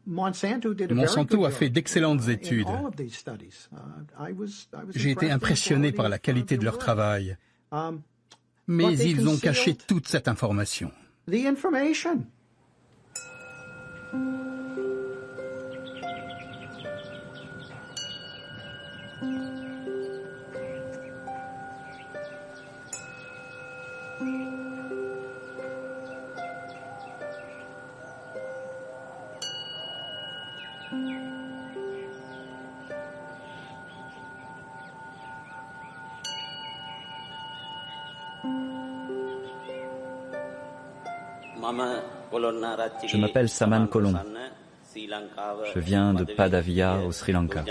Monsanto a fait d'excellentes études. J'ai été impressionné par la qualité de leur travail. Mais ils ont caché toute cette information. Je m'appelle Saman Kolon. Je viens de Padavia, au Sri Lanka.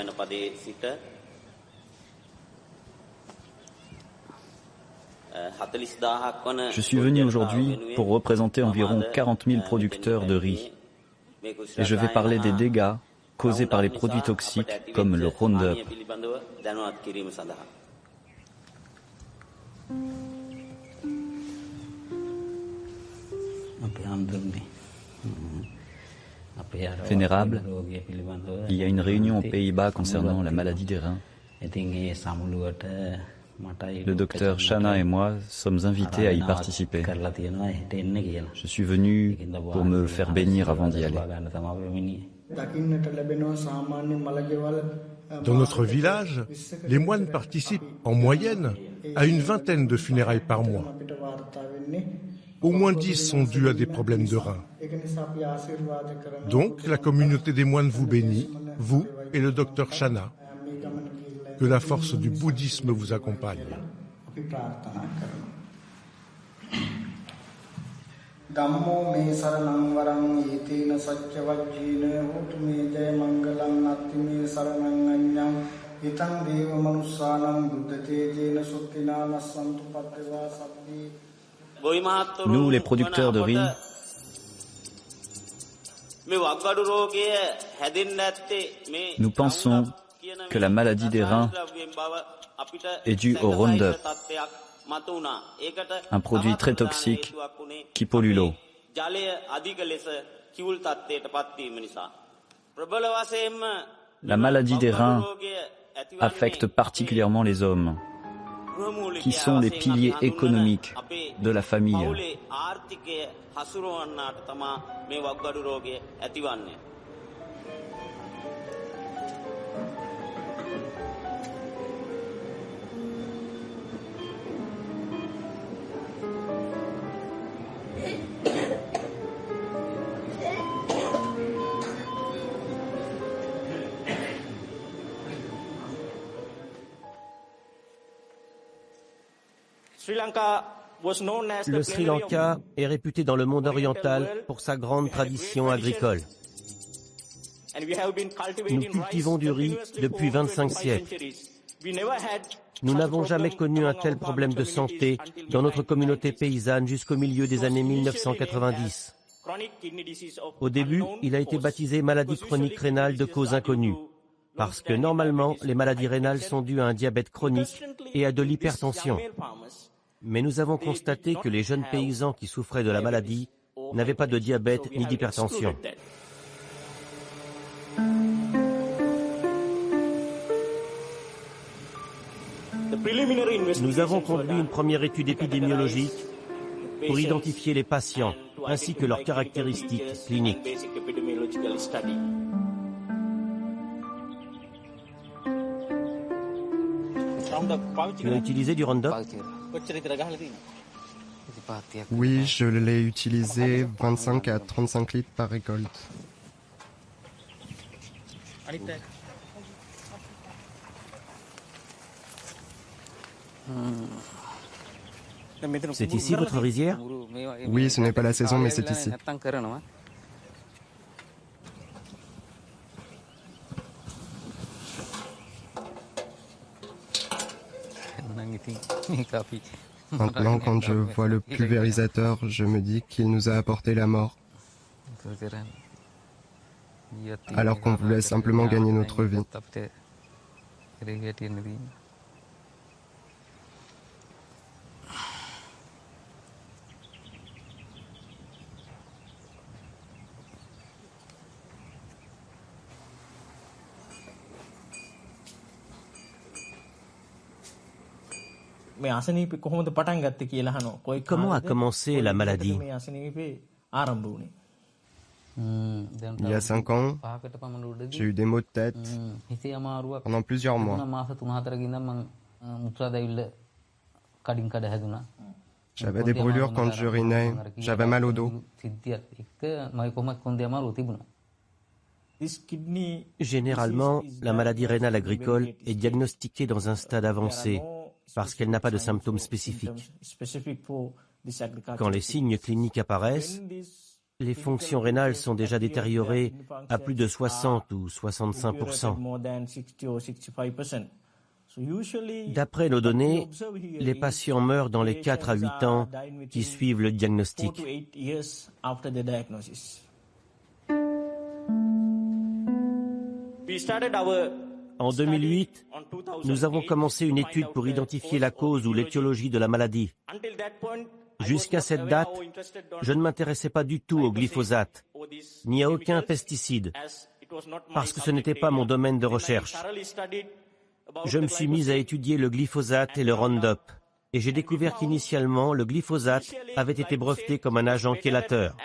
Je suis venu aujourd'hui pour représenter environ 40 000 producteurs de riz. Et je vais parler des dégâts causés par les produits toxiques comme le Roundup. Vénérable, il y a une réunion aux Pays-Bas concernant la maladie des reins. Le docteur Shana et moi sommes invités à y participer. Je suis venu pour me faire bénir avant d'y aller. Dans notre village, les moines participent en moyenne à une vingtaine de funérailles par mois. Au moins 10 sont dus à des problèmes de reins. Donc, la communauté des moines vous bénit, vous et le docteur Shana. Que la force du bouddhisme vous accompagne. Nous, les producteurs de riz, nous pensons que la maladie des reins est due au Roundup, un produit très toxique qui pollue l'eau. La maladie des reins affecte particulièrement les hommes, qui sont les piliers économiques de la famille. Le Sri Lanka est réputé dans le monde oriental pour sa grande tradition agricole. Nous cultivons du riz depuis 25 siècles. Nous n'avons jamais connu un tel problème de santé dans notre communauté paysanne jusqu'au milieu des années 1990. Au début, il a été baptisé maladie chronique rénale de cause inconnue, parce que normalement, les maladies rénales sont dues à un diabète chronique et à de l'hypertension. Mais nous avons constaté que les jeunes paysans qui souffraient de la maladie n'avaient pas de diabète ni d'hypertension. Nous avons conduit une première étude épidémiologique pour identifier les patients ainsi que leurs caractéristiques cliniques. Tu as utilisé du Roundup? Oui, je l'ai utilisé 25 à 35 litres par récolte. C'est ici votre rizière? Oui, ce n'est pas la saison, mais c'est ici. Maintenant, quand je vois le pulvérisateur, je me dis qu'il nous a apporté la mort. Alors qu'on voulait simplement gagner notre vie. Comment a commencé la maladie? Il y a 5 ans, j'ai eu des maux de tête pendant plusieurs mois. J'avais des brûlures quand j'urinais, j'avais mal au dos. Généralement, la maladie rénale agricole est diagnostiquée dans un stade avancé parce qu'elle n'a pas de symptômes spécifiques. Quand les signes cliniques apparaissent, les fonctions rénales sont déjà détériorées à plus de 60 ou 65%. D'après nos données, les patients meurent dans les 4 à 8 ans qui suivent le diagnostic. En 2008, nous avons commencé une étude pour identifier la cause ou l'étiologie de la maladie. Jusqu'à cette date, je ne m'intéressais pas du tout au glyphosate, ni à aucun pesticide, parce que ce n'était pas mon domaine de recherche. Je me suis mis à étudier le glyphosate et le Roundup, et j'ai découvert qu'initialement, le glyphosate avait été breveté comme un agent chélateur.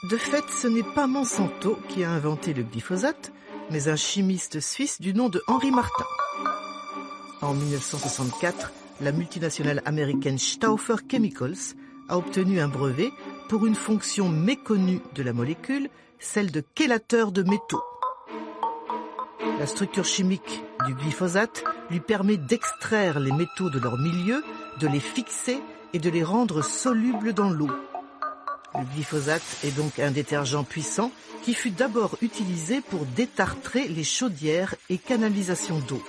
De fait, ce n'est pas Monsanto qui a inventé le glyphosate, mais un chimiste suisse du nom de Henri Martin. En 1964, la multinationale américaine Stauffer Chemicals a obtenu un brevet pour une fonction méconnue de la molécule, celle de chélateur de métaux. La structure chimique du glyphosate lui permet d'extraire les métaux de leur milieu, de les fixer et de les rendre solubles dans l'eau. Le glyphosate est donc un détergent puissant qui fut d'abord utilisé pour détartrer les chaudières et canalisations d'eau.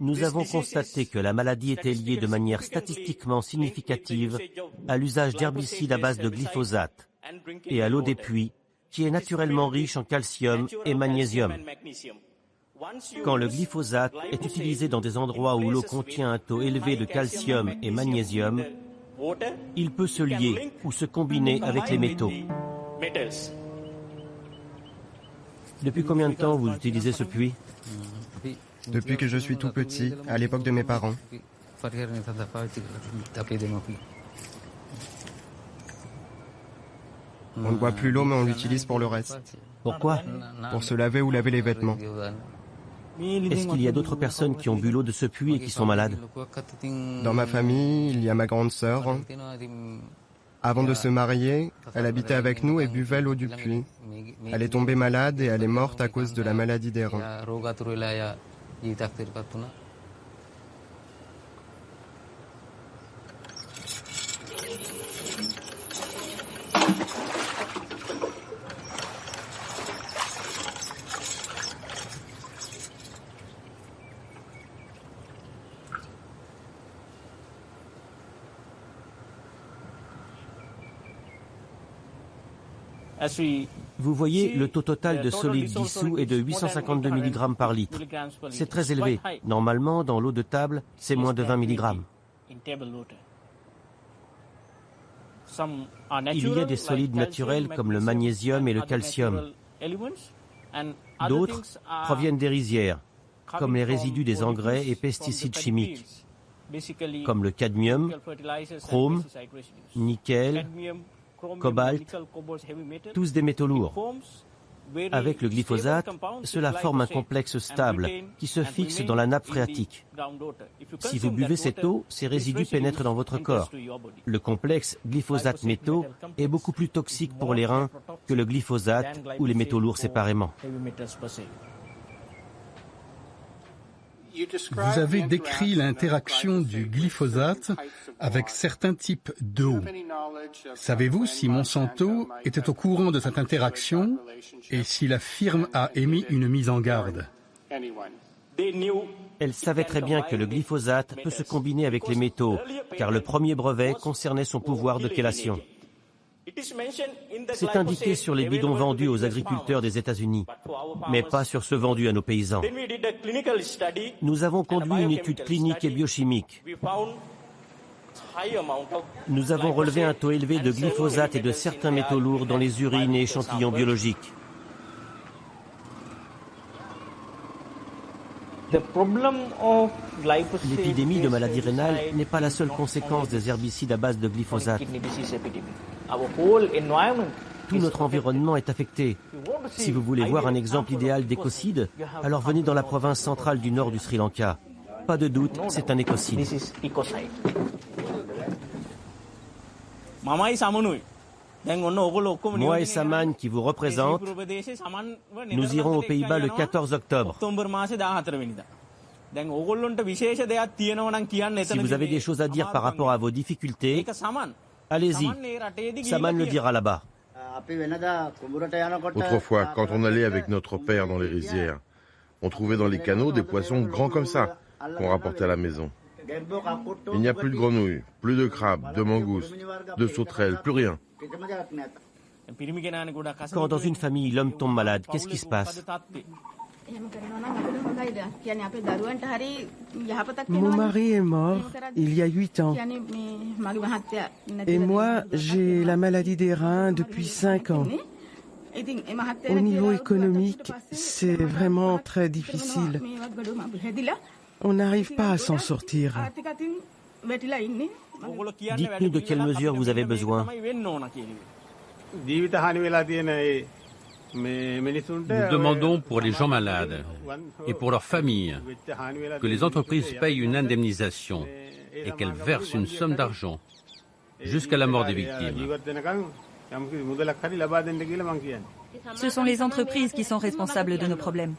Nous avons constaté que la maladie était liée de manière statistiquement significative à l'usage d'herbicides à base de glyphosate et à l'eau des puits, qui est naturellement riche en calcium et magnésium. Quand le glyphosate est utilisé dans des endroits où l'eau contient un taux élevé de calcium et magnésium, il peut se lier ou se combiner avec les métaux. Depuis combien de temps vous utilisez ce puits? Depuis que je suis tout petit, à l'époque de mes parents. On ne boit plus l'eau, mais on l'utilise pour le reste. Pourquoi? Pour se laver ou laver les vêtements. Est-ce qu'il y a d'autres personnes qui ont bu l'eau de ce puits et qui sont malades? Dans ma famille, il y a ma grande sœur. Avant de se marier, elle habitait avec nous et buvait l'eau du puits. Elle est tombée malade et elle est morte à cause de la maladie des reins. Vous voyez, le taux total de solide dissous est de 852 mg par litre. C'est très élevé. Normalement, dans l'eau de table, c'est moins de 20 mg. Il y a des solides naturels comme le magnésium et le calcium. D'autres proviennent des rizières, comme les résidus des engrais et pesticides chimiques, comme le cadmium, chrome, nickel, cobalt, tous des métaux lourds. Avec le glyphosate, cela forme un complexe stable qui se fixe dans la nappe phréatique. Si vous buvez cette eau, ces résidus pénètrent dans votre corps. Le complexe glyphosate-métaux est beaucoup plus toxique pour les reins que le glyphosate ou les métaux lourds séparément. Vous avez décrit l'interaction du glyphosate avec certains types d'eau. Savez-vous si Monsanto était au courant de cette interaction et si la firme a émis une mise en garde? Elle savait très bien que le glyphosate peut se combiner avec les métaux, car le premier brevet concernait son pouvoir de chélation. C'est indiqué sur les bidons vendus aux agriculteurs des États-Unis, mais pas sur ceux vendus à nos paysans. Nous avons conduit une étude clinique et biochimique. Nous avons relevé un taux élevé de glyphosate et de certains métaux lourds dans les urines et échantillons biologiques. L'épidémie de maladies rénales n'est pas la seule conséquence des herbicides à base de glyphosate. Tout notre environnement est affecté. Si vous voulez voir un exemple idéal d'écocide, alors venez dans la province centrale du nord du Sri Lanka. Pas de doute, c'est un écocide. Moi et Saman, qui vous représentent, nous irons aux Pays-Bas le 14 octobre. Si vous avez des choses à dire par rapport à vos difficultés, allez-y. Saman le dira là-bas. Autrefois, quand on allait avec notre père dans les rizières, on trouvait dans les canaux des poissons grands comme ça, qu'on rapportait à la maison. Il n'y a plus de grenouilles, plus de crabes, de mangoustes, de sauterelles, plus rien. Quand dans une famille l'homme tombe malade, qu'est-ce qui se passe? Mon mari est mort il y a 8 ans. Et moi, j'ai la maladie des reins depuis 5 ans. Au niveau économique, c'est vraiment très difficile. On n'arrive pas à s'en sortir. Dites-nous de quelles mesures vous avez besoin. Nous demandons pour les gens malades et pour leurs familles que les entreprises payent une indemnisation et qu'elles versent une somme d'argent jusqu'à la mort des victimes. Ce sont les entreprises qui sont responsables de nos problèmes.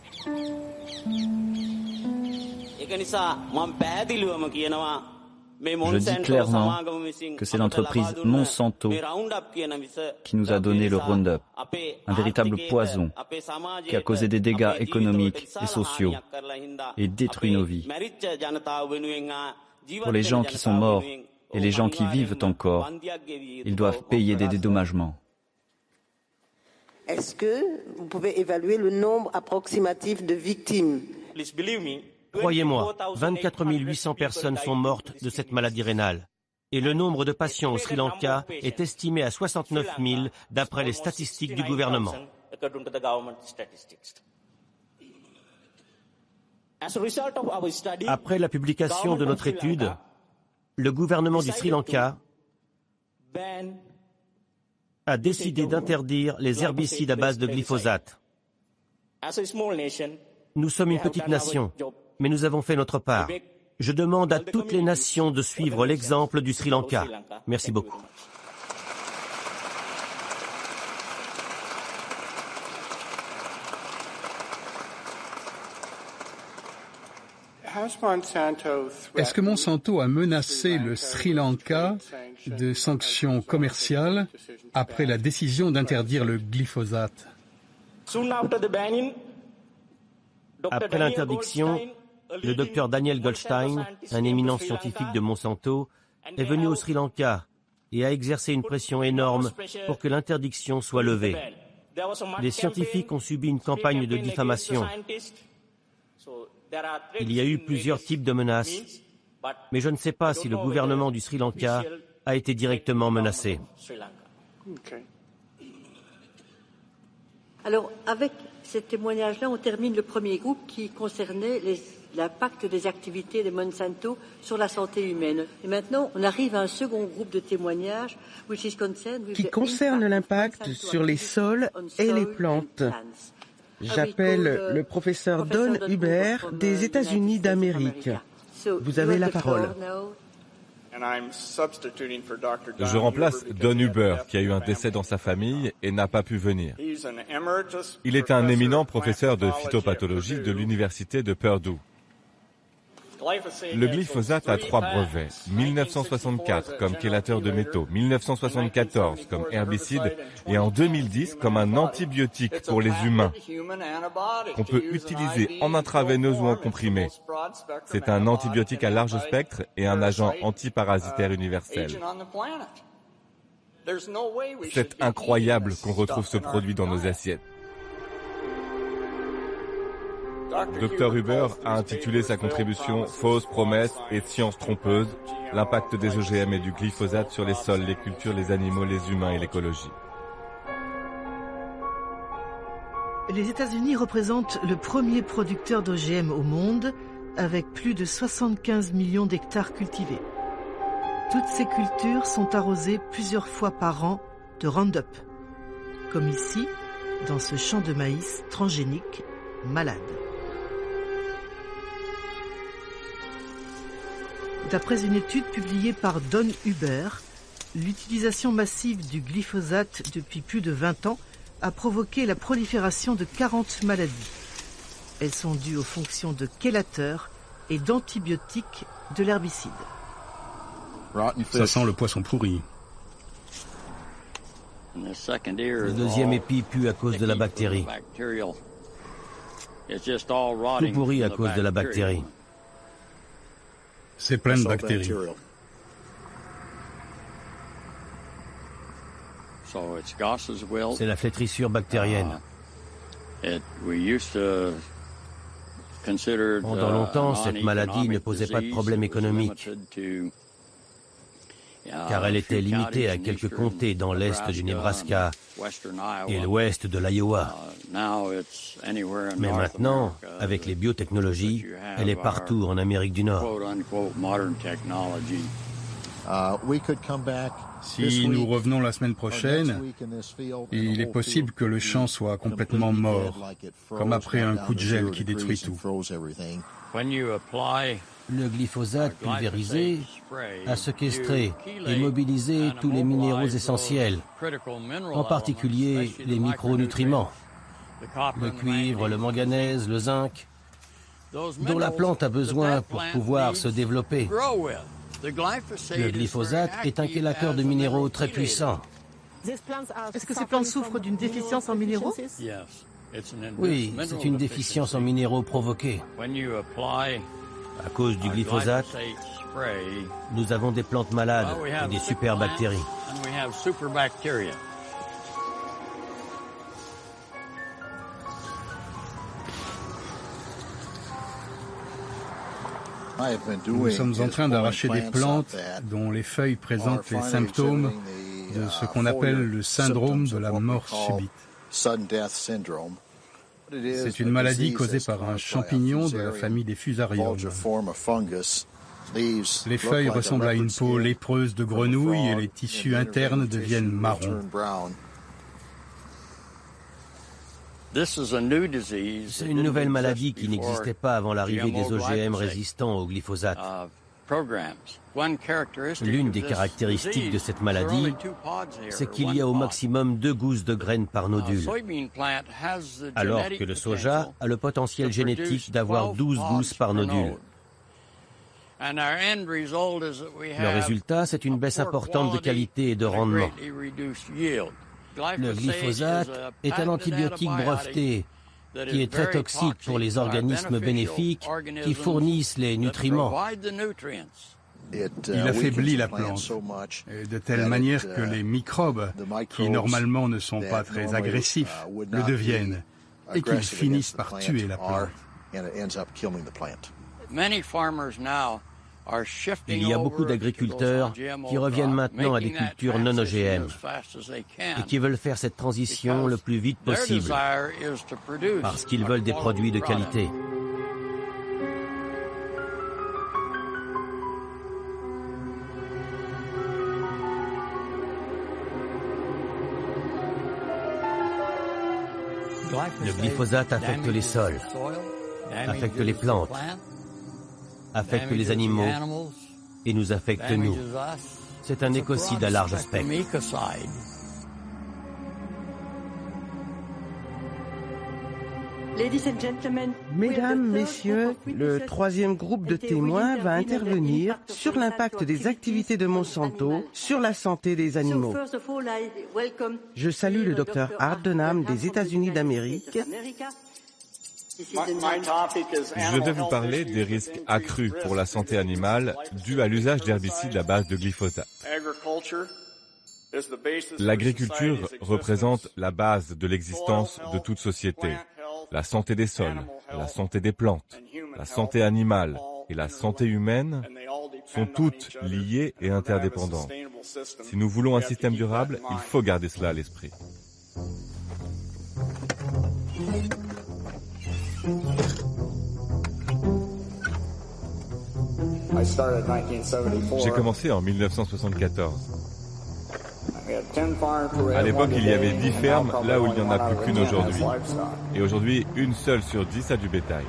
Je dis clairement que c'est l'entreprise Monsanto qui nous a donné le Roundup, un véritable poison qui a causé des dégâts économiques et sociaux et détruit nos vies. Pour les gens qui sont morts et les gens qui vivent encore, ils doivent payer des dédommagements. Est-ce que vous pouvez évaluer le nombre approximatif de victimes? Croyez-moi, 24 800 personnes sont mortes de cette maladie rénale. Et le nombre de patients au Sri Lanka est estimé à 69 000 d'après les statistiques du gouvernement. Après la publication de notre étude, le gouvernement du Sri Lanka a décidé d'interdire les herbicides à base de glyphosate. Nous sommes une petite nation, mais nous avons fait notre part. Je demande à toutes les nations de suivre l'exemple du Sri Lanka. Merci beaucoup. Est-ce que Monsanto a menacé le Sri Lanka de sanctions commerciales après la décision d'interdire le glyphosate? Après l'interdiction, le docteur Daniel Goldstein, un éminent scientifique de Monsanto, est venu au Sri Lanka et a exercé une pression énorme pour que l'interdiction soit levée. Les scientifiques ont subi une campagne de diffamation. Il y a eu plusieurs types de menaces, mais je ne sais pas si le gouvernement du Sri Lanka a été directement menacé. Alors, avec ces témoignages-là, on termine le premier groupe qui concernait l'impact des activités de Monsanto sur la santé humaine. Et maintenant, on arrive à un second groupe de témoignages qui concerne l'impact sur les sols et les plantes. J'appelle le professeur Don Huber des États-Unis d'Amérique. Vous avez la parole. Je remplace Don Huber, qui a eu un décès dans sa famille et n'a pas pu venir. Il est un éminent professeur de phytopathologie de l'université de Purdue. Le glyphosate a 3 brevets. 1964 comme chélateur de métaux, 1974 comme herbicide et en 2010 comme un antibiotique pour les humains qu'on peut utiliser en intraveineuse ou en comprimé. C'est un antibiotique à large spectre et un agent antiparasitaire universel. C'est incroyable qu'on retrouve ce produit dans nos assiettes. Dr Huber a intitulé sa contribution « Fausses promesses et sciences trompeuses, l'impact des OGM et du glyphosate sur les sols, les cultures, les animaux, les humains et l'écologie ». Les États-Unis représentent le premier producteur d'OGM au monde, avec plus de 75 millions d'hectares cultivés. Toutes ces cultures sont arrosées plusieurs fois par an de Roundup, comme ici, dans ce champ de maïs transgénique malade. D'après une étude publiée par Don Huber, l'utilisation massive du glyphosate depuis plus de 20 ans a provoqué la prolifération de 40 maladies. Elles sont dues aux fonctions de chélateur et d'antibiotiques de l'herbicide. Ça sent le poisson pourri. Le deuxième épi pue à cause de la bactérie. Tout pourri à cause de la bactérie. C'est plein de bactéries. C'est la flétrissure bactérienne. Pendant longtemps, cette maladie ne posait pas de problème économique, car elle était limitée à quelques comtés dans l'est du Nebraska et l'ouest de l'Iowa. Mais maintenant, avec les biotechnologies, elle est partout en Amérique du Nord. Si nous revenons la semaine prochaine, il est possible que le champ soit complètement mort, comme après un coup de gel qui détruit tout. Le glyphosate pulvérisé a séquestré et mobilisé tous les minéraux essentiels, en particulier les micronutriments, le cuivre, le manganèse, le zinc, dont la plante a besoin pour pouvoir se développer. Le glyphosate est un chélateur de minéraux très puissant. Est-ce que ces plantes souffrent d'une déficience en minéraux? Oui, c'est une déficience en minéraux provoquée. À cause du glyphosate, nous avons des plantes malades et des superbactéries. Nous sommes en train d'arracher des plantes dont les feuilles présentent les symptômes de ce qu'on appelle le syndrome de la mort subite. C'est une maladie causée par un champignon de la famille des fusariums. Les feuilles ressemblent à une peau lépreuse de grenouille et les tissus internes deviennent marrons. C'est une nouvelle maladie qui n'existait pas avant l'arrivée des OGM résistants au glyphosate. L'une des caractéristiques de cette maladie, c'est qu'il y a au maximum 2 gousses de graines par nodule, alors que le soja a le potentiel génétique d'avoir 12 gousses par nodule. Le résultat, c'est une baisse importante de qualité et de rendement. Le glyphosate est un antibiotique breveté qui est très toxique pour les organismes bénéfiques qui fournissent les nutriments. Il affaiblit la plante, de telle manière que les microbes, qui normalement ne sont pas très agressifs, le deviennent, et qu'ils finissent par tuer la plante. Il y a beaucoup d'agriculteurs qui reviennent maintenant à des cultures non OGM et qui veulent faire cette transition le plus vite possible parce qu'ils veulent des produits de qualité. Le glyphosate affecte les sols, affecte les plantes, affecte les animaux et nous affecte nous. C'est un écocide à large spectre. Mesdames, Messieurs, le troisième groupe de témoins va intervenir sur l'impact des activités de Monsanto sur la santé des animaux. Je salue le Dr Art Denham des États-Unis d'Amérique. Je vais vous parler des risques accrus pour la santé animale dus à l'usage d'herbicides à base de glyphosate. L'agriculture représente la base de l'existence de toute société. La santé des sols, la santé des plantes, la santé animale et la santé humaine sont toutes liées et interdépendantes. Si nous voulons un système durable, il faut garder cela à l'esprit. J'ai commencé en 1974. À l'époque, il y avait 10 fermes, là où il n'y en a plus qu'une aujourd'hui. Et aujourd'hui, une seule sur 10 a du bétail.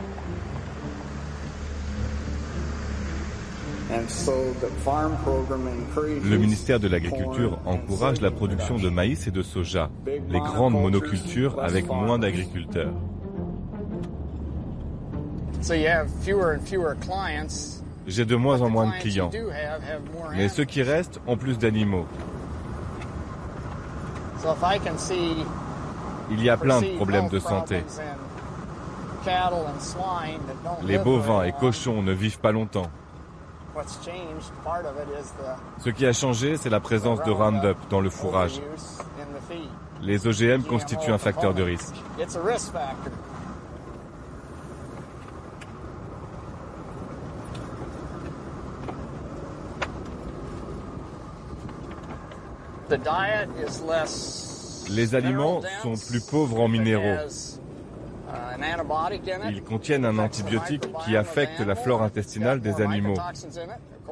Le ministère de l'Agriculture encourage la production de maïs et de soja, les grandes monocultures avec moins d'agriculteurs. J'ai de moins en moins de clients, mais ceux qui restent ont plus d'animaux. Il y a plein de problèmes de santé. Les bovins et cochons ne vivent pas longtemps. Ce qui a changé, c'est la présence de Roundup dans le fourrage. Les OGM constituent un facteur de risque. Les aliments sont plus pauvres en minéraux. Ils contiennent un antibiotique qui affecte la flore intestinale des animaux.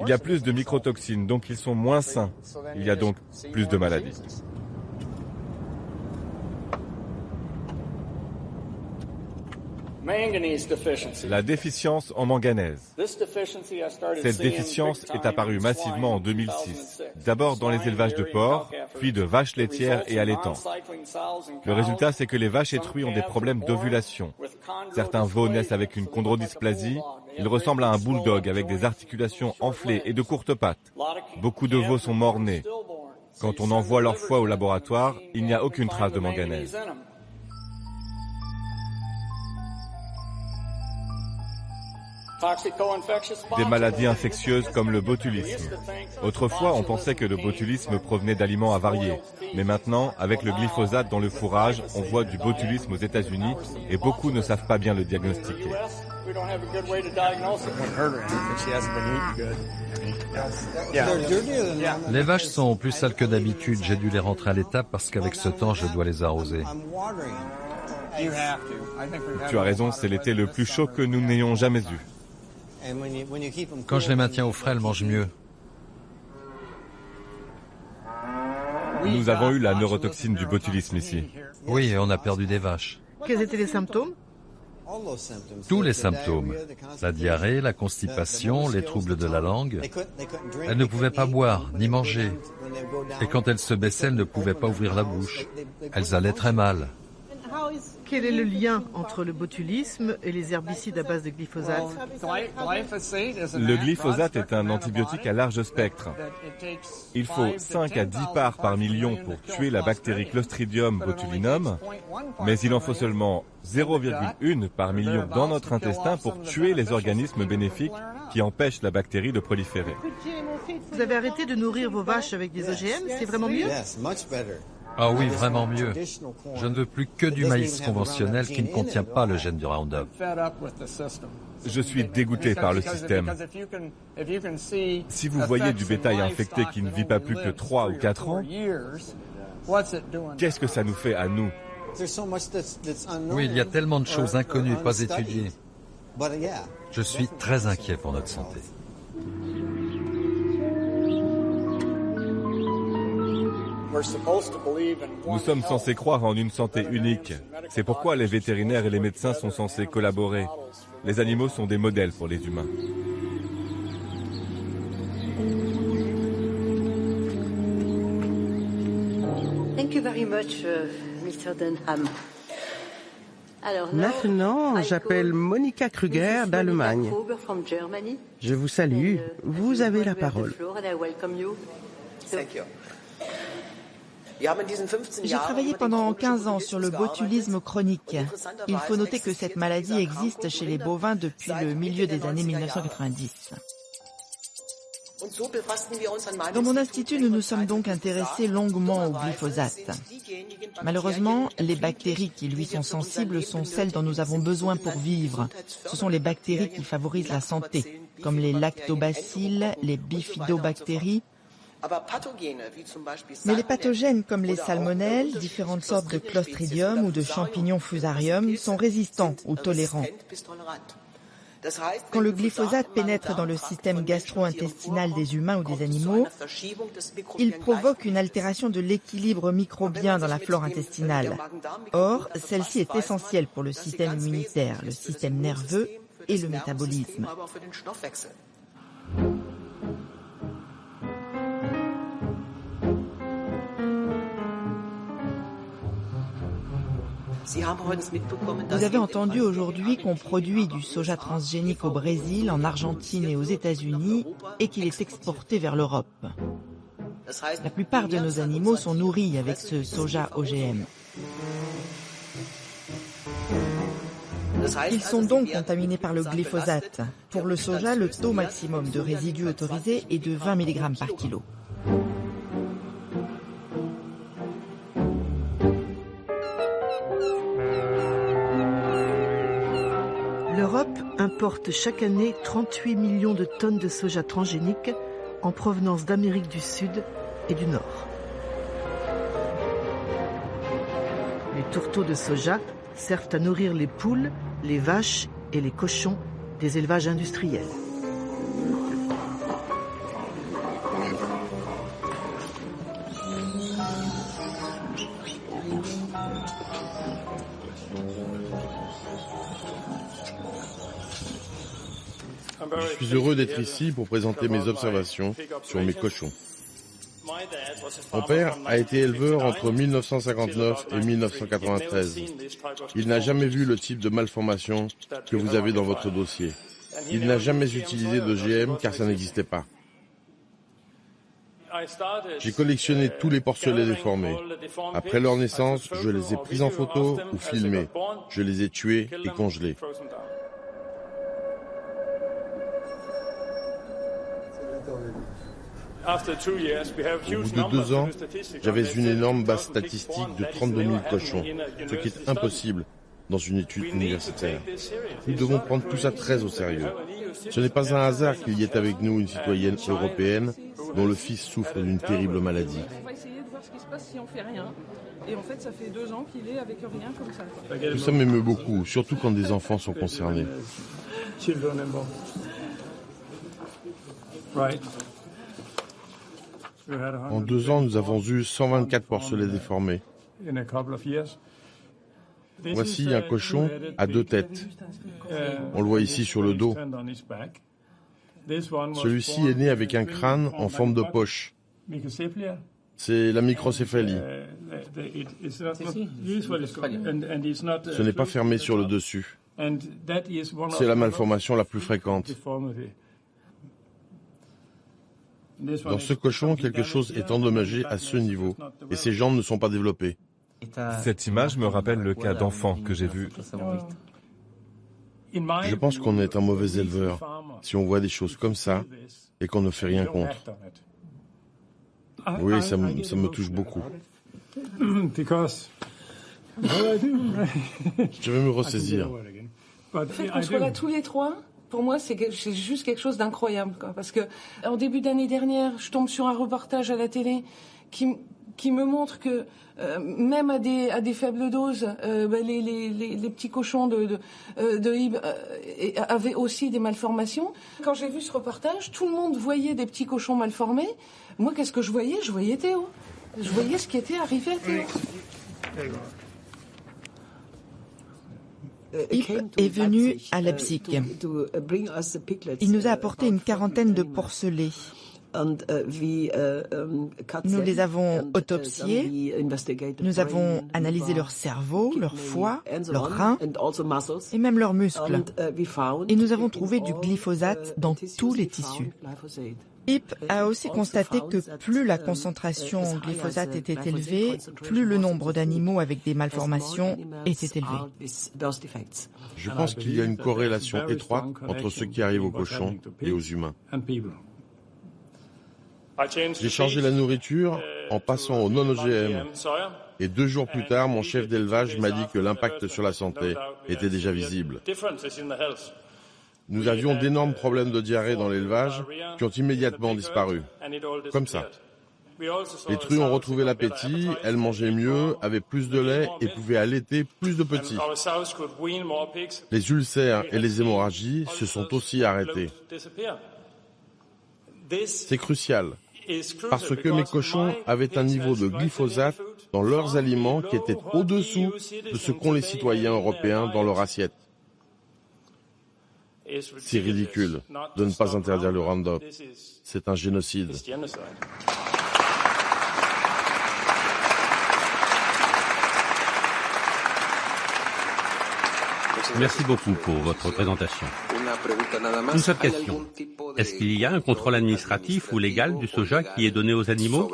Il y a plus de microtoxines, donc ils sont moins sains. Il y a donc plus de maladies. La déficience en manganèse. Cette déficience est apparue massivement en 2006, d'abord dans les élevages de porcs, puis de vaches laitières et allaitants. Le résultat, c'est que les vaches étruies ont des problèmes d'ovulation. Certains veaux naissent avec une chondrodysplasie. Ils ressemblent à un bulldog avec des articulations enflées et de courtes pattes. Beaucoup de veaux sont morts-nés. Quand on envoie leur foie au laboratoire, il n'y a aucune trace de manganèse. Des maladies infectieuses comme le botulisme. Autrefois, on pensait que le botulisme provenait d'aliments avariés. Mais maintenant, avec le glyphosate dans le fourrage, on voit du botulisme aux États-Unis et beaucoup ne savent pas bien le diagnostiquer. Les vaches sont plus sales que d'habitude. J'ai dû les rentrer à l'étable parce qu'avec ce temps, je dois les arroser. Tu as raison, c'est l'été le plus chaud que nous n'ayons jamais eu. Quand je les maintiens au frais, elles mangent mieux. Nous avons eu la neurotoxine du botulisme ici. Oui, et on a perdu des vaches. Quels étaient les symptômes? Tous les symptômes. La diarrhée, la constipation, les troubles de la langue. Elles ne pouvaient pas boire, ni manger. Et quand elles se baissaient, elles ne pouvaient pas ouvrir la bouche. Elles allaient très mal. Quel est le lien entre le botulisme et les herbicides à base de glyphosate? Le glyphosate est un antibiotique à large spectre. Il faut 5 à 10 parts par million pour tuer la bactérie Clostridium botulinum, mais il en faut seulement 0,1 par million dans notre intestin pour tuer les organismes bénéfiques qui empêchent la bactérie de proliférer. Vous avez arrêté de nourrir vos vaches avec des OGM, c'est vraiment mieux? Ah oui, vraiment mieux. Je ne veux plus que du maïs conventionnel qui ne contient pas le gène du Roundup. Je suis dégoûté par le système. Si vous voyez du bétail infecté qui ne vit pas plus que 3 ou 4 ans, qu'est-ce que ça nous fait à nous? Oui, il y a tellement de choses inconnues, pas étudiées. Je suis très inquiet pour notre santé. Nous sommes censés croire en une santé unique. C'est pourquoi les vétérinaires et les médecins sont censés collaborer. Les animaux sont des modèles pour les humains. Thank you very much, Mr. Dunham. Maintenant, j'appelle Monika Kruger d'Allemagne. Je vous salue. Vous avez la parole. J'ai travaillé pendant 15 ans sur le botulisme chronique. Il faut noter que cette maladie existe chez les bovins depuis le milieu des années 1990. Dans mon institut, nous nous sommes donc intéressés longuement au glyphosate. Malheureusement, les bactéries qui lui sont sensibles sont celles dont nous avons besoin pour vivre. Ce sont les bactéries qui favorisent la santé, comme les lactobacilles, les bifidobactéries. Mais les pathogènes comme les salmonelles, différentes sortes de clostridium ou de champignons fusarium sont résistants ou tolérants. Quand le glyphosate pénètre dans le système gastro-intestinal des humains ou des animaux, il provoque une altération de l'équilibre microbien dans la flore intestinale. Or, celle-ci est essentielle pour le système immunitaire, le système nerveux et le métabolisme. Vous avez entendu aujourd'hui qu'on produit du soja transgénique au Brésil, en Argentine et aux États-Unis et qu'il est exporté vers l'Europe. La plupart de nos animaux sont nourris avec ce soja OGM. Ils sont donc contaminés par le glyphosate. Pour le soja, le taux maximum de résidus autorisé est de 20 mg par kilo. L'Europe importe chaque année 38 millions de tonnes de soja transgénique en provenance d'Amérique du Sud et du Nord. Les tourteaux de soja servent à nourrir les poules, les vaches et les cochons des élevages industriels. Je suis heureux d'être ici pour présenter mes observations sur mes cochons. Mon père a été éleveur entre 1959 et 1993. Il n'a jamais vu le type de malformation que vous avez dans votre dossier. Il n'a jamais utilisé d'OGM car ça n'existait pas. J'ai collectionné tous les porcelets déformés. Après leur naissance, je les ai pris en photo ou filmés. Je les ai tués et congelés. Au bout de 2 ans, j'avais une énorme base statistique de 32 000 cochons, ce qui est impossible dans une étude universitaire. Nous devons prendre tout ça très au sérieux. Ce n'est pas un hasard qu'il y ait avec nous une citoyenne européenne dont le fils souffre d'une terrible maladie. On va essayer de voir ce qui se passe si on fait rien. Et en fait, ça fait 2 ans qu'il est avec rien comme ça. Tout ça m'émeut beaucoup, surtout quand des enfants sont concernés. En 2 ans, nous avons eu 124 porcelets déformés. Voici un cochon à 2 têtes. On le voit ici sur le dos. Celui-ci est né avec un crâne en forme de poche. C'est la microcéphalie. Ce n'est pas fermé sur le dessus. C'est la malformation la plus fréquente. Dans ce cochon, quelque chose est endommagé à ce niveau et ses jambes ne sont pas développées. Cette image me rappelle le cas d'enfant que j'ai vu. Je pense qu'on est un mauvais éleveur si on voit des choses comme ça et qu'on ne fait rien contre. Oui, ça me touche beaucoup. Je vais me ressaisir. Le fait qu'on soit là tous les trois, pour moi, c'est juste quelque chose d'incroyable, quoi. Parce que, en début d'année dernière, je tombe sur un reportage à la télé qui me montre que même à des faibles doses, les petits cochons de Hib avaient aussi des malformations. Quand j'ai vu ce reportage, tout le monde voyait des petits cochons malformés. Moi, qu'est-ce que je voyais? Je voyais Théo. Je voyais ce qui était arrivé à Théo. Hib est venu à Leipzig. Il nous a apporté une quarantaine de porcelets. Nous les avons autopsiés, nous avons analysé leur cerveau, leur foie, leurs reins et même leurs muscles. Et nous avons trouvé du glyphosate dans tous les tissus. Hib a aussi constaté que plus la concentration en glyphosate était élevée, plus le nombre d'animaux avec des malformations était élevé. Je pense qu'il y a une corrélation étroite entre ce qui arrive aux cochons et aux humains. J'ai changé la nourriture en passant au non-OGM. Et 2 jours plus tard, mon chef d'élevage m'a dit que l'impact sur la santé était déjà visible. Nous avions d'énormes problèmes de diarrhée dans l'élevage qui ont immédiatement disparu. Comme ça. Les truies ont retrouvé l'appétit, elles mangeaient mieux, avaient plus de lait et pouvaient allaiter plus de petits. Les ulcères et les hémorragies se sont aussi arrêtés. C'est crucial, parce que mes cochons avaient un niveau de glyphosate dans leurs aliments qui était au-dessous de ce qu'ont les citoyens européens dans leur assiette. C'est ridicule de ne pas interdire le Roundup. C'est un génocide. Merci beaucoup pour votre présentation. Une seule question. Est-ce qu'il y a un contrôle administratif ou légal du soja qui est donné aux animaux?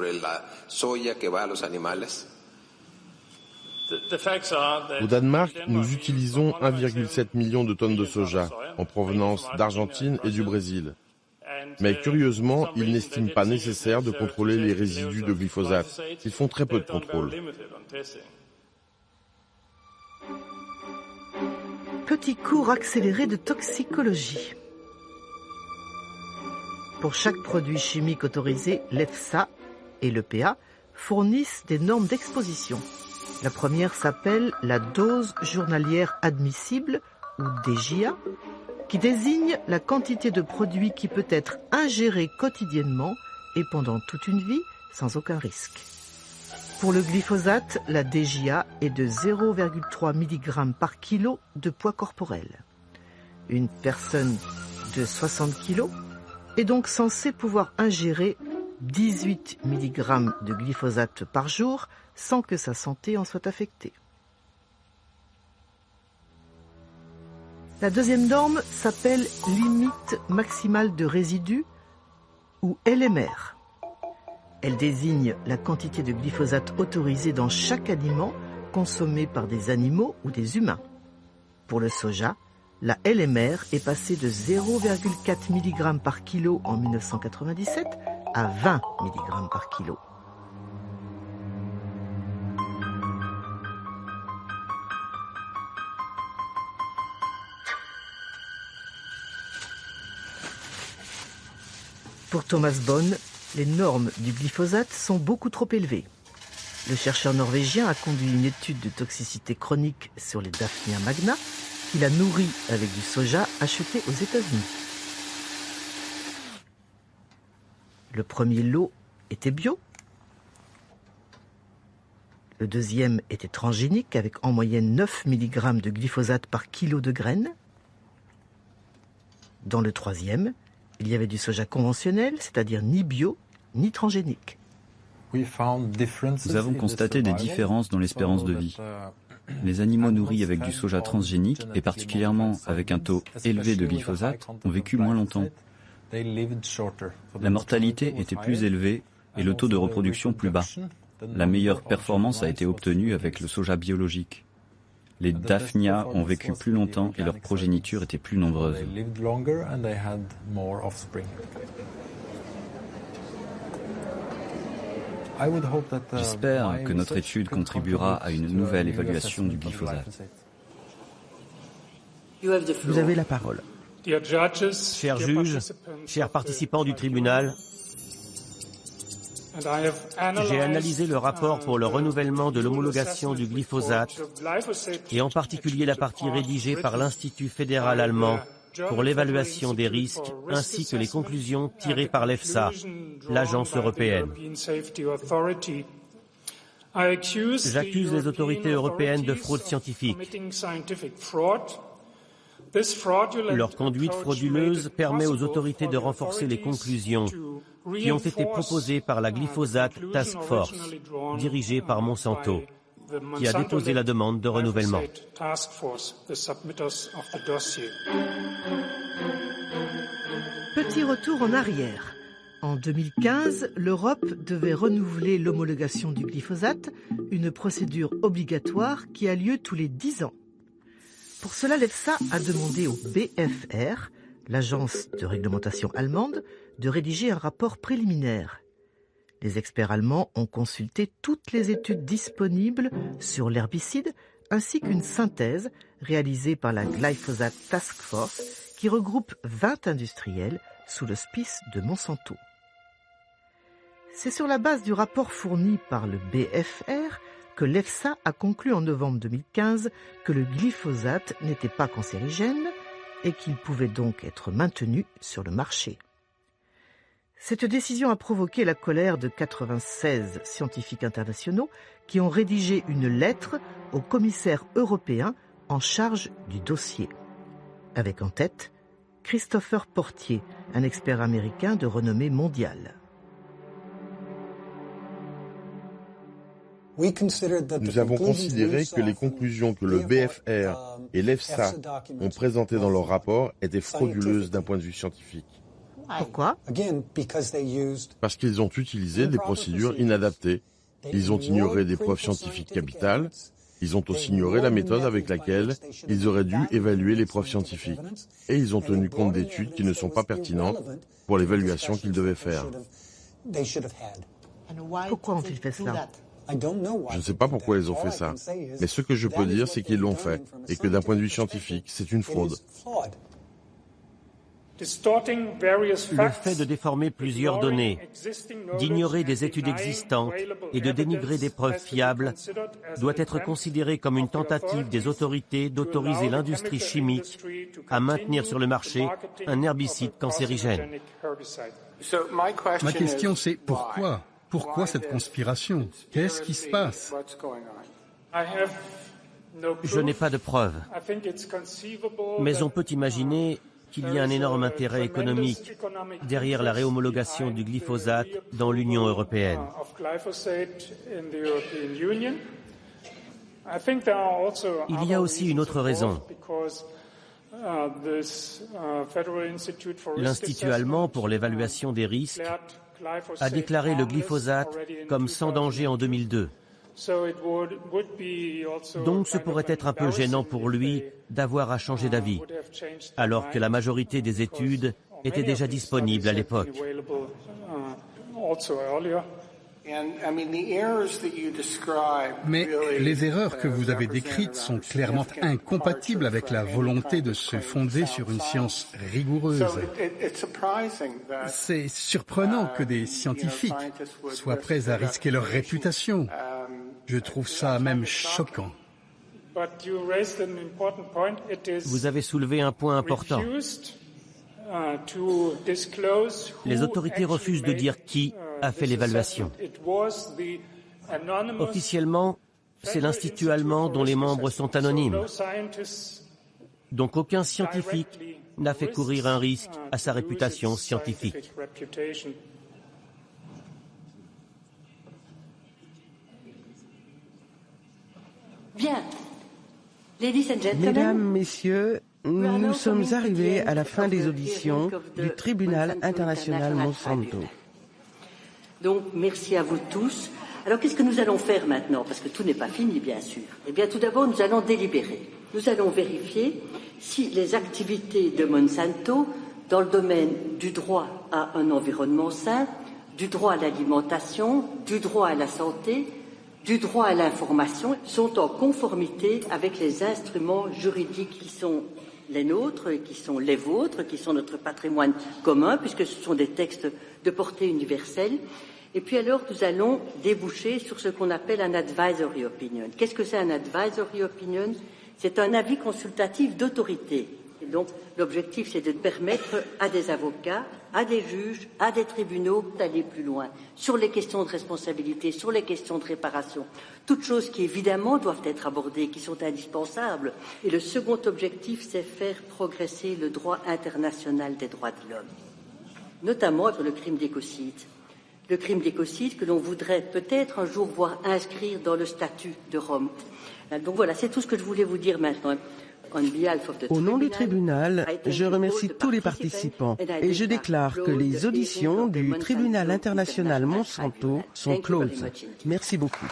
Au Danemark, nous utilisons 1,7 million de tonnes de soja en provenance d'Argentine et du Brésil. Mais curieusement, ils n'estiment pas nécessaire de contrôler les résidus de glyphosate. Ils font très peu de contrôle. Petit cours accéléré de toxicologie. Pour chaque produit chimique autorisé, l'EFSA et l'EPA fournissent des normes d'exposition. La première s'appelle la dose journalière admissible, ou DJA, qui désigne la quantité de produit qui peut être ingéré quotidiennement et pendant toute une vie sans aucun risque. Pour le glyphosate, la DJA est de 0,3 mg par kilo de poids corporel. Une personne de 60 kg est donc censée pouvoir ingérer 18 mg de glyphosate par jour sans que sa santé en soit affectée. La deuxième norme s'appelle limite maximale de résidus, ou LMR. Elle désigne la quantité de glyphosate autorisée dans chaque aliment consommé par des animaux ou des humains. Pour le soja, la LMR est passée de 0,4 mg par kilo en 1997 à 20 mg par kilo. Pour Thomas Bonne, les normes du glyphosate sont beaucoup trop élevées. Le chercheur norvégien a conduit une étude de toxicité chronique sur les Daphnia magna qu'il a nourri avec du soja acheté aux États-Unis. Le premier lot était bio. Le deuxième était transgénique avec en moyenne 9 mg de glyphosate par kilo de graines. Dans le troisième, il y avait du soja conventionnel, c'est-à-dire ni bio, ni transgénique. Nous avons constaté des différences dans l'espérance de vie. Les animaux nourris avec du soja transgénique, et particulièrement avec un taux élevé de glyphosate, ont vécu moins longtemps. La mortalité était plus élevée et le taux de reproduction plus bas. La meilleure performance a été obtenue avec le soja biologique. Les Daphnia ont vécu plus longtemps et leur progéniture était plus nombreuse. J'espère que notre étude contribuera à une nouvelle évaluation du glyphosate. Vous avez la parole. Chers juges, chers participants du tribunal, j'ai analysé le rapport pour le renouvellement de l'homologation du glyphosate et en particulier la partie rédigée par l'Institut fédéral allemand pour l'évaluation des risques ainsi que les conclusions tirées par l'EFSA, l'agence européenne. J'accuse les autorités européennes de fraude scientifique. Leur conduite frauduleuse permet aux autorités de renforcer les conclusions qui ont été proposées par la Glyphosate Task Force, dirigée par Monsanto, qui a déposé la demande de renouvellement. Petit retour en arrière. En 2015, l'Europe devait renouveler l'homologation du glyphosate, une procédure obligatoire qui a lieu tous les 10 ans. Pour cela, l'EFSA a demandé au BfR, l'agence de réglementation allemande, de rédiger un rapport préliminaire. Les experts allemands ont consulté toutes les études disponibles sur l'herbicide ainsi qu'une synthèse réalisée par la Glyphosate Task Force qui regroupe 20 industriels sous l'auspice de Monsanto. C'est sur la base du rapport fourni par le BfR que l'EFSA a conclu en novembre 2015 que le glyphosate n'était pas cancérigène et qu'il pouvait donc être maintenu sur le marché. Cette décision a provoqué la colère de 96 scientifiques internationaux qui ont rédigé une lettre au commissaire européen en charge du dossier, avec en tête Christopher Portier, un expert américain de renommée mondiale. Nous avons considéré que les conclusions que le BfR et l'EFSA ont présentées dans leur rapport étaient frauduleuses d'un point de vue scientifique. Pourquoi ? Parce qu'ils ont utilisé des procédures inadaptées. Ils ont ignoré des preuves scientifiques capitales. Ils ont aussi ignoré la méthode avec laquelle ils auraient dû évaluer les preuves scientifiques. Et ils ont tenu compte d'études qui ne sont pas pertinentes pour l'évaluation qu'ils devaient faire. Pourquoi ont-ils fait cela ? Je ne sais pas pourquoi ils ont fait ça, mais ce que je peux dire, c'est qu'ils l'ont fait, et que d'un point de vue scientifique, c'est une fraude. Le fait de déformer plusieurs données, d'ignorer des études existantes et de dénigrer des preuves fiables doit être considéré comme une tentative des autorités d'autoriser l'industrie chimique à maintenir sur le marché un herbicide cancérigène. Ma question c'est pourquoi ? Pourquoi cette conspiration ? Qu'est-ce qui se passe ? Je n'ai pas de preuves, mais on peut imaginer qu'il y a un énorme intérêt économique derrière la réhomologation du glyphosate dans l'Union européenne. Il y a aussi une autre raison. L'Institut allemand pour l'évaluation des risques a déclaré le glyphosate comme sans danger en 2002. Donc ce pourrait être un peu gênant pour lui d'avoir à changer d'avis, alors que la majorité des études étaient déjà disponibles à l'époque. Mais les erreurs que vous avez décrites sont clairement incompatibles avec la volonté de se fonder sur une science rigoureuse. C'est surprenant que des scientifiques soient prêts à risquer leur réputation. Je trouve ça même choquant. Vous avez soulevé un point important. Les autorités refusent de dire qui a fait l'évaluation. Officiellement, c'est l'Institut allemand dont les membres sont anonymes. Donc aucun scientifique n'a fait courir un risque à sa réputation scientifique. Bien. Ladies and gentlemen. Mesdames, Messieurs, nous sommes arrivés à la fin des auditions du tribunal international Monsanto. Donc, merci à vous tous. Alors, qu'est-ce que nous allons faire maintenant? Parce que tout n'est pas fini, bien sûr. Eh bien, tout d'abord, nous allons délibérer. Nous allons vérifier si les activités de Monsanto dans le domaine du droit à un environnement sain du droit à l'alimentation, du droit à la santé, du droit à l'information sont en conformité avec les instruments juridiques qui sont les nôtres, et qui sont les vôtres, qui sont notre patrimoine commun, puisque ce sont des textes de portée universelle. Et puis alors, nous allons déboucher sur ce qu'on appelle un advisory opinion. Qu'est-ce que c'est un advisory opinion? C'est un avis consultatif d'autorité. Et donc, l'objectif, c'est de permettre à des avocats, à des juges, à des tribunaux d'aller plus loin sur les questions de responsabilité, sur les questions de réparation. Toutes choses qui, évidemment, doivent être abordées, qui sont indispensables. Et le second objectif, c'est faire progresser le droit international des droits de l'homme, notamment sur le crime d'écocide. Le crime d'écocide que l'on voudrait peut-être un jour voir inscrire dans le statut de Rome. Donc voilà, c'est tout ce que je voulais vous dire maintenant. Au nom du tribunal, je remercie tous les participants et je déclare que les auditions du tribunal international Monsanto sont closes. Merci beaucoup.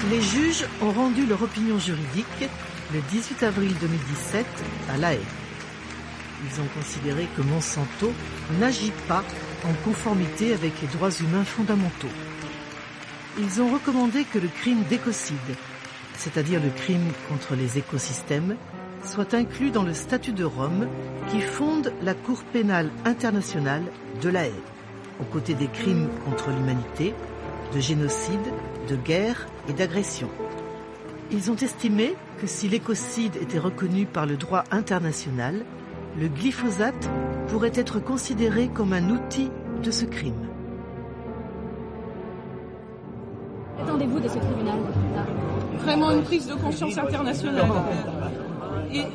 Les juges ont rendu leur opinion juridique le 18 avril 2017 à La Haye. Ils ont considéré que Monsanto n'agit pas en conformité avec les droits humains fondamentaux. Ils ont recommandé que le crime d'écocide, c'est-à-dire le crime contre les écosystèmes, soit inclus dans le statut de Rome qui fonde la Cour pénale internationale de La Haye, aux côtés des crimes contre l'humanité, de génocide, de guerre et d'agression. Ils ont estimé que si l'écocide était reconnu par le droit international, le glyphosate pourrait être considéré comme un outil de ce crime. Qu'attendez-vous de ce tribunal? Vraiment une prise de conscience internationale. Et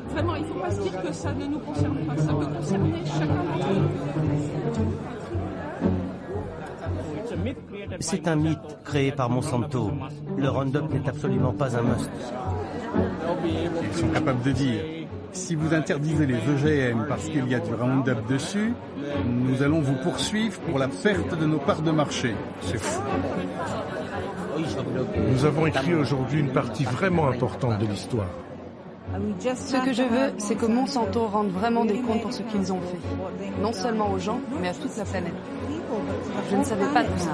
vraiment, il ne faut pas se dire que ça ne nous concerne pas. Ça peut concerner chacun d'entre nous. C'est un mythe créé par Monsanto. Le Roundup n'est absolument pas un must. Ils sont capables de dire: si vous interdisez les OGM parce qu'il y a du Roundup dessus, nous allons vous poursuivre pour la perte de nos parts de marché. C'est fou. Nous avons écrit aujourd'hui une partie vraiment importante de l'histoire. Ce que je veux, c'est que Monsanto rende vraiment des comptes pour ce qu'ils ont fait. Non seulement aux gens, mais à toute la planète. Je ne savais pas tout ça.